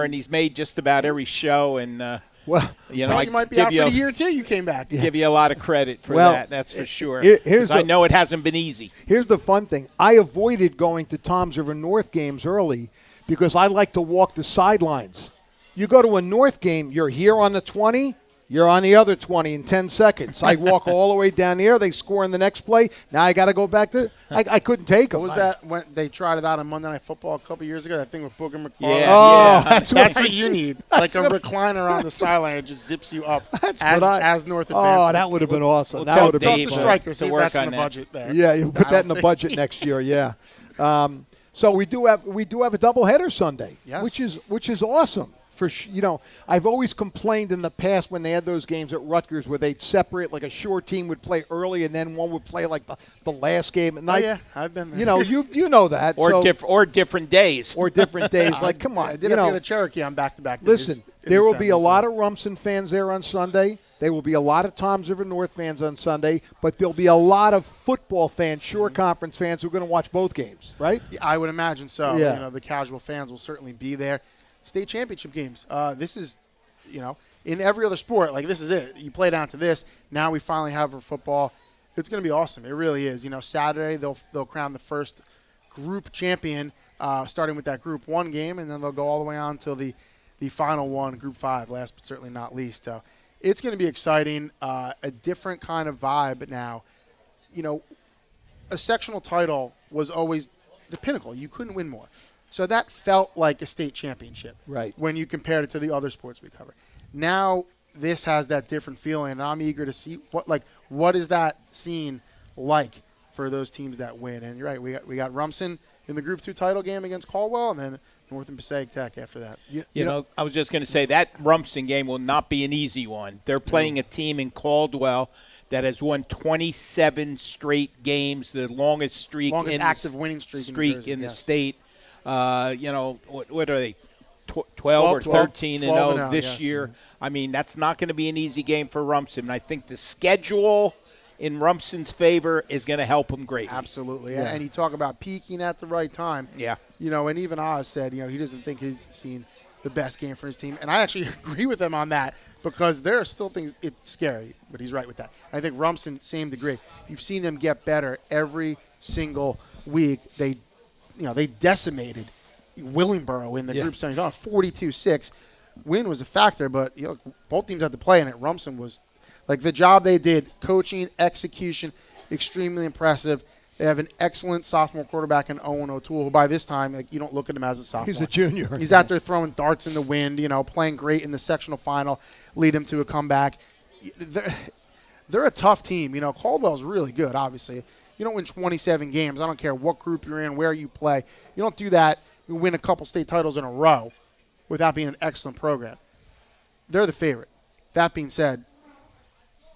and he's made just about every show, and Well, You I might be give out you for a- the year too. You came back. give you a lot of credit for Well, that. That's for sure. here's 'Cause I the- know it hasn't been easy. Here's the fun thing. I avoided going to Tom's River North games early because I like to walk the sidelines. You go to a North game, you're here on the 20, you're on the other 20 in 10 seconds. I walk all the way down there. They score in the next play. Now I got to go back to – I couldn't take them. What was that when they tried it out on Monday Night Football a couple years ago? That thing with Booger McFarland. Yeah, Oh, yeah. That's what you need. Like a recliner on the sideline that just zips you up as North advances. Oh, that would have been awesome. We'll That tell would have Talk been Dave to fun. strikers. to See if work that's in on the that. budget there. Yeah, you put I that in the don't budget next year. Yeah. So we do have a doubleheader Sunday, Yes. which is awesome. I've always complained in the past when they had those games at Rutgers where they'd separate, like a short team would play early and then one would play like the last game at night. yeah, I've been there. You know that. Or so, different days. or different days. Like, come on. I did have to get a Cherokee on back-to-back days. Listen, there will be a December, lot of Rumson fans there on Sunday. There will be a lot of Toms River North fans on Sunday, but there'll be a lot of football fans, Shore Conference fans, who are going to watch both games, right? I would imagine so. Yeah. The casual fans will certainly be there. State championship games. This is, in every other sport, like this is it. You play down to this. Now we finally have for football. It's going to be awesome. It really is. Saturday they'll crown the first group champion, starting with that Group 1 game, and then they'll go all the way on till the final one, Group 5, last but certainly not least. So it's going to be exciting. A different kind of vibe now. A sectional title was always the pinnacle. You couldn't win more. So that felt like a state championship, Right. when you compared it to the other sports we cover. Now this has that different feeling, and I'm eager to see what is that scene like for those teams that win. And you're right, we got Rumson in the Group 2 title game against Caldwell, and then North and Passaic Tech after that. I was just going to say that Rumson game will not be an easy one. They're playing a team in Caldwell that has won 27 straight games, the longest streak Longest in active winning streak in New Jersey, the yes. state. What are they? 12 or 13 and 12 0 this yes. year. I mean, that's not going to be an easy game for Rumson. And I think the schedule in Rumson's favor is going to help him greatly. Absolutely. Yeah. And you talk about peaking at the right time. Yeah. And even Oz said, he doesn't think he's seen the best game for his team. And I actually agree with him on that because there are still things, it's scary, but he's right with that. I think Rumson, same degree. You've seen them get better every single week. They decimated Willingboro in the group semifinal, 42-6. Win was a factor, but both teams had to play in it. Rumson was like the job they did, coaching, execution, extremely impressive. They have an excellent sophomore quarterback in Owen O'Toole, who by this time, you don't look at him as a sophomore. He's a junior. He's out there throwing darts in the wind, playing great in the sectional final, lead him to a comeback. They're a tough team. Caldwell's really good, obviously. You don't win 27 games. I don't care what group you're in, where you play. You don't do that. You win a couple state titles in a row without being an excellent program. They're the favorite. That being said,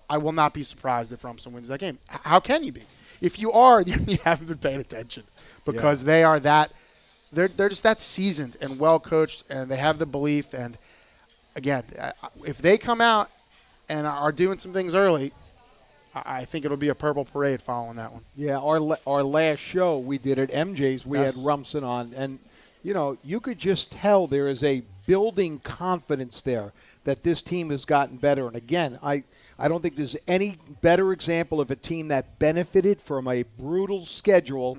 I will not be surprised if Rumson wins that game. How can you be? If you are, you haven't been paying attention because they are that – they're just that seasoned and well-coached, and they have the belief. And, again, if they come out and are doing some things early, I think it'll be a purple parade following that one. Yeah, our last show we did at MJ's, we Yes. had Rumson on, and you could just tell there is a building confidence there that this team has gotten better. And again, I don't think there's any better example of a team that benefited from a brutal schedule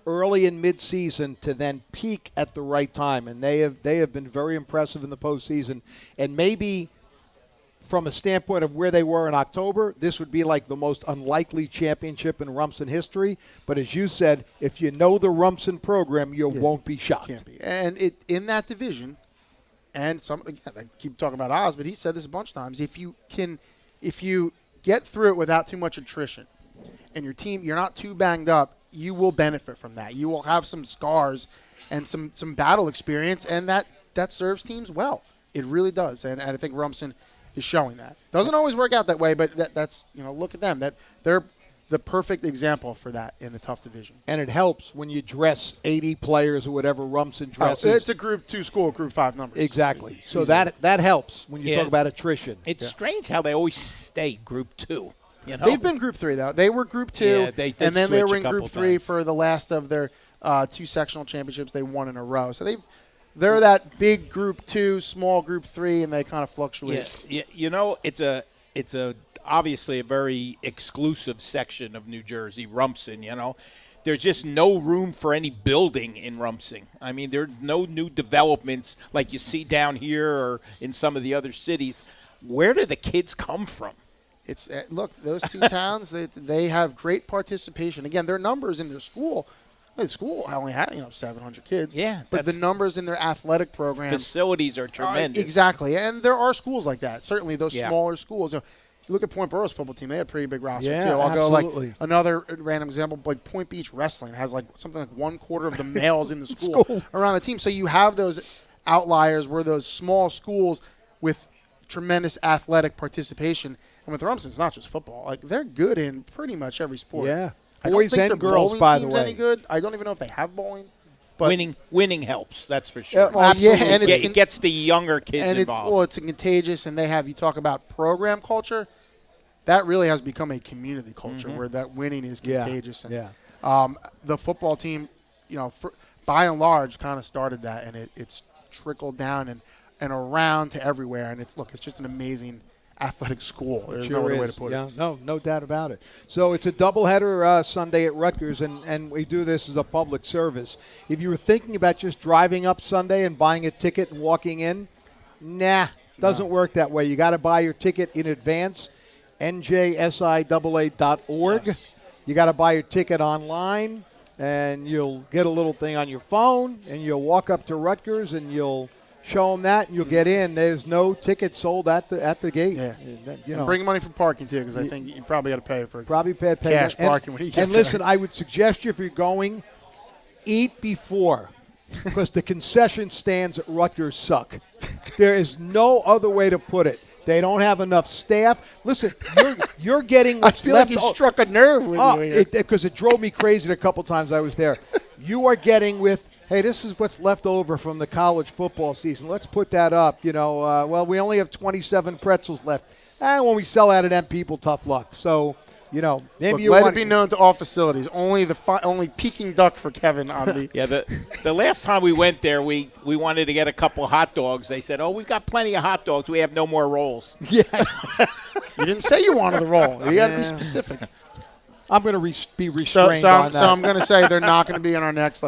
early in mid-season to then peak at the right time, and they have been very impressive in the postseason. And maybe from a standpoint of where they were in October, this would be like the most unlikely championship in Rumson history. But as you said, if you know the Rumson program, you won't be shocked. Can't be. And in that division, and again, I keep talking about Oz, but he said this a bunch of times. If you get through it without too much attrition, and your team, you're not too banged up, you will benefit from that. You will have some scars and some battle experience, and that serves teams well. It really does. And I think Rumson is showing that. Doesn't always work out that way, but that's look at them. That they're the perfect example for that in a tough division. And it helps when you dress 80 players or whatever Rumson dresses. It's a Group 2 school, Group 5 numbers. Exactly. So that helps when you talk about attrition. It's strange how they always stay Group 2. They've been Group 3 though. They were Group 2, Yeah, they did and then they switch were a in couple Group 3 times. for the last of their 2 sectional championships they won in a row. So they're that big Group 2, small Group 3, and they kind of fluctuate. Yeah, it's a obviously a very exclusive section of New Jersey, Rumson. There's just no room for any building in Rumson. I mean, there's no new developments like you see down here or in some of the other cities. Where do the kids come from? It's look, those 2 towns, they have great participation. Again, their numbers in their school. The school only had 700 kids. Yeah, but the numbers in their athletic program, facilities are tremendous. Exactly, and there are schools like that. Certainly, those Yeah. smaller schools. You look at Point Borough's football team; they had a pretty big roster Yeah, too. I'll absolutely. go like another random example, like Point Beach Wrestling has like something like 1/4 of the males in the school around the team. So you have those outliers where those small schools with tremendous athletic participation. And with Rumson, it's not just football. Like they're good in pretty much every sport. Yeah. I don't Boys think and their girls, bowling by the team's way. any good. I don't even know if they have bowling. But Winning helps, that's for sure. and it gets the younger kids involved. It's contagious, and you talk about program culture. That really has become a community culture where that winning is contagious. Yeah. And, the football team, by and large, kind of started that, and it's trickled down and around to everywhere. And it's just an amazing athletic school. There's no other way to put it. Yeah, no doubt about it. So it's a doubleheader Sunday at Rutgers, and we do this as a public service. If you were thinking about just driving up Sunday and buying a ticket and walking in, doesn't work that way. You got to buy your ticket in advance, njsiaa.org. Yes. You got to buy your ticket online, and you'll get a little thing on your phone, and you'll walk up to Rutgers, and you'll show them that, and you'll get in. There's no tickets sold at the gate. Yeah. And bring money for parking too, because I think you probably got to pay for it. Probably pay cash and, parking when you get and there. listen, I would suggest you, if you're going, eat before, because the concession stands at Rutgers suck. There is no other way to put it. They don't have enough staff. Listen, you're getting I what's feel like left. you struck a nerve with you here. Because it drove me crazy a couple times I was there. You are getting with, hey, this is what's left over from the college football season. Let's put that up. Well, we only have 27 pretzels left. And when we sell out of them, people, tough luck. So, maybe Look, you let want it be known to all facilities. Only only Peking duck for Kevin on the. Yeah, the last time we went there, we wanted to get a couple hot dogs. They said, we've got plenty of hot dogs. We have no more rolls. Yeah. You didn't say you wanted the roll. You got to be specific. I'm going to be So, restrained on that. so I'm going to say they're not going to be in our next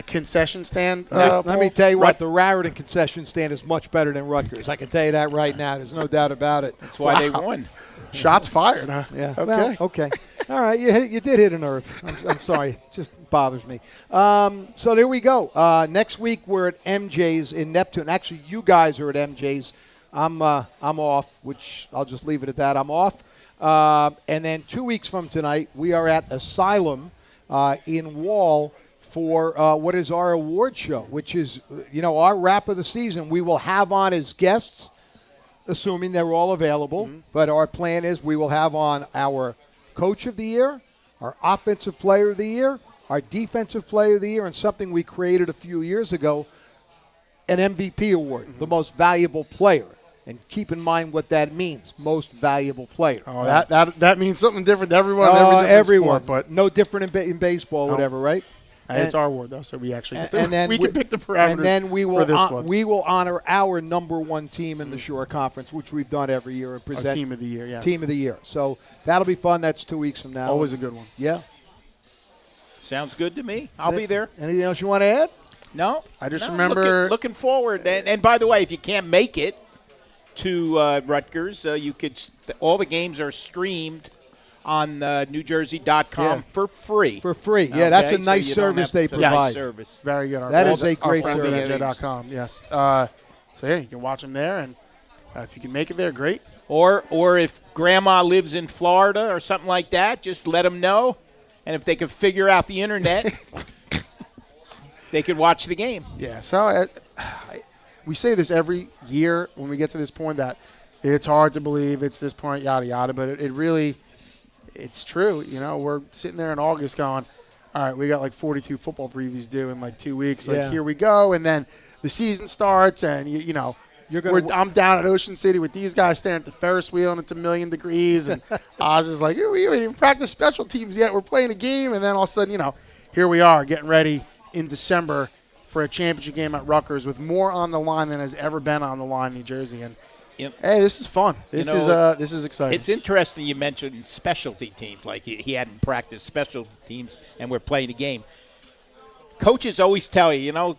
concession stand. Let me poll. tell you what, the Raritan concession stand is much better than Rutgers. I can tell you that right now. There's no doubt about it. That's why they won. Shots fired, huh? Yeah. Okay. Well, okay. All right. You did hit a nerve. I'm sorry. It just bothers me. So there we go. Next week we're at MJ's in Neptune. Actually, you guys are at MJ's. I'm off, which I'll just leave it at that. I'm off. And then 2 weeks from tonight, we are at Asylum in Wall for what is our award show, which is, our wrap of the season. We will have on as guests, assuming they're all available. Mm-hmm. But our plan is we will have on our Coach of the Year, our Offensive Player of the Year, our Defensive Player of the Year, and something we created a few years ago, an MVP award, the most valuable player. And keep in mind what that means, most valuable player. Oh, that means something different to everyone. in Oh, every different everyone. sport, but no different in baseball, No. whatever, right? it's our award, though, so we actually get And then we can pick the parameters and then we will for this one. we will honor our number one team in the Shore Conference, which we've done every year, and Our present team of the year, yes. Team of the year. So that'll be fun. That's 2 weeks from now. Always a good one. Yeah. Sounds good to me. I'll be there. Anything else you want to add? No. I just no, remember- looking forward. And by the way, if you can't make it to Rutgers, you could. All the games are streamed on NewJersey.com Yeah. for free. For free. Yeah, that's a Okay, so nice you don't service have they to- provide. Nice service. Very good. That is a our great friends at service. NJ.com, yes. So, yeah, you can watch them there, and if you can make it there, great. Or if Grandma lives in Florida or something like that, just let them know. And if they can figure out the internet, they could watch the game. Yeah, so we say this every year when we get to this point that it's hard to believe it's this point, yada, yada, but it really, it's true. You know, we're sitting there in August going, all right, we got like 42 football previews due in like 2 weeks. Like, Yeah. here we go. And then the season starts, and, you know, I'm down at Ocean City with these guys staring at the Ferris wheel, and it's 1,000,000 degrees. And Oz is like, we haven't even practiced special teams yet. We're playing a game. And then all of a sudden, you know, here we are getting ready in December for a championship game at Rutgers with more on the line than has ever been on the line in New Jersey. And, Yep. hey, this is fun. This is exciting. It's interesting you mentioned specialty teams, like he hadn't practiced special teams and we're playing a game. Coaches always tell you,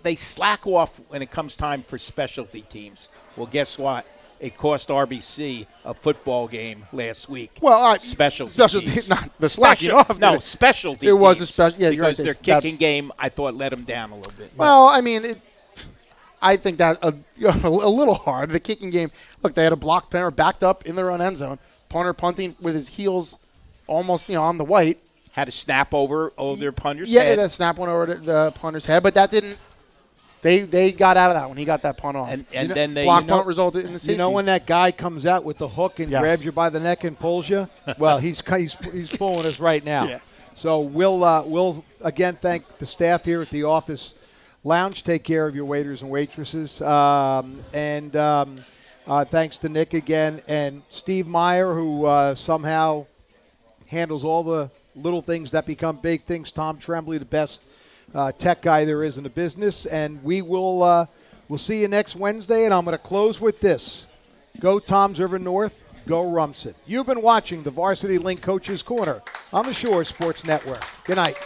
they slack off when it comes time for specialty teams. Well, guess what? It cost RBC a football game last week. Well, all right, specialty teams, not the slacking off. No, specialty It was a teams, special. Yeah, you're right. because their kicking game, I thought, let them down a little bit. Well, I mean, I think that a little hard. The kicking game. Look, they had a block punter backed up in their own end zone. Punter punting with his heels almost on the white. Had a snap over their punter's Yeah, head. it had a snap one over the punter's head, but that didn't. They got out of that when he got that punt off. And then they block punt resulted in the safety. You know when that guy comes out with the hook and Yes. grabs you by the neck and pulls you? Well, he's pulling us right now. Yeah. So we'll again thank the staff here at the office lounge. Take care of your waiters and waitresses. Thanks to Nick again and Steve Meyer, who somehow handles all the little things that become big things. Tom Tremblay, the best tech guy there is in the business. And we'll see you next Wednesday. And I'm going to close with this. Go Toms River North. Go Rumson. You've been watching the Varsity Link Coaches Corner on the Shore Sports Network. Good night.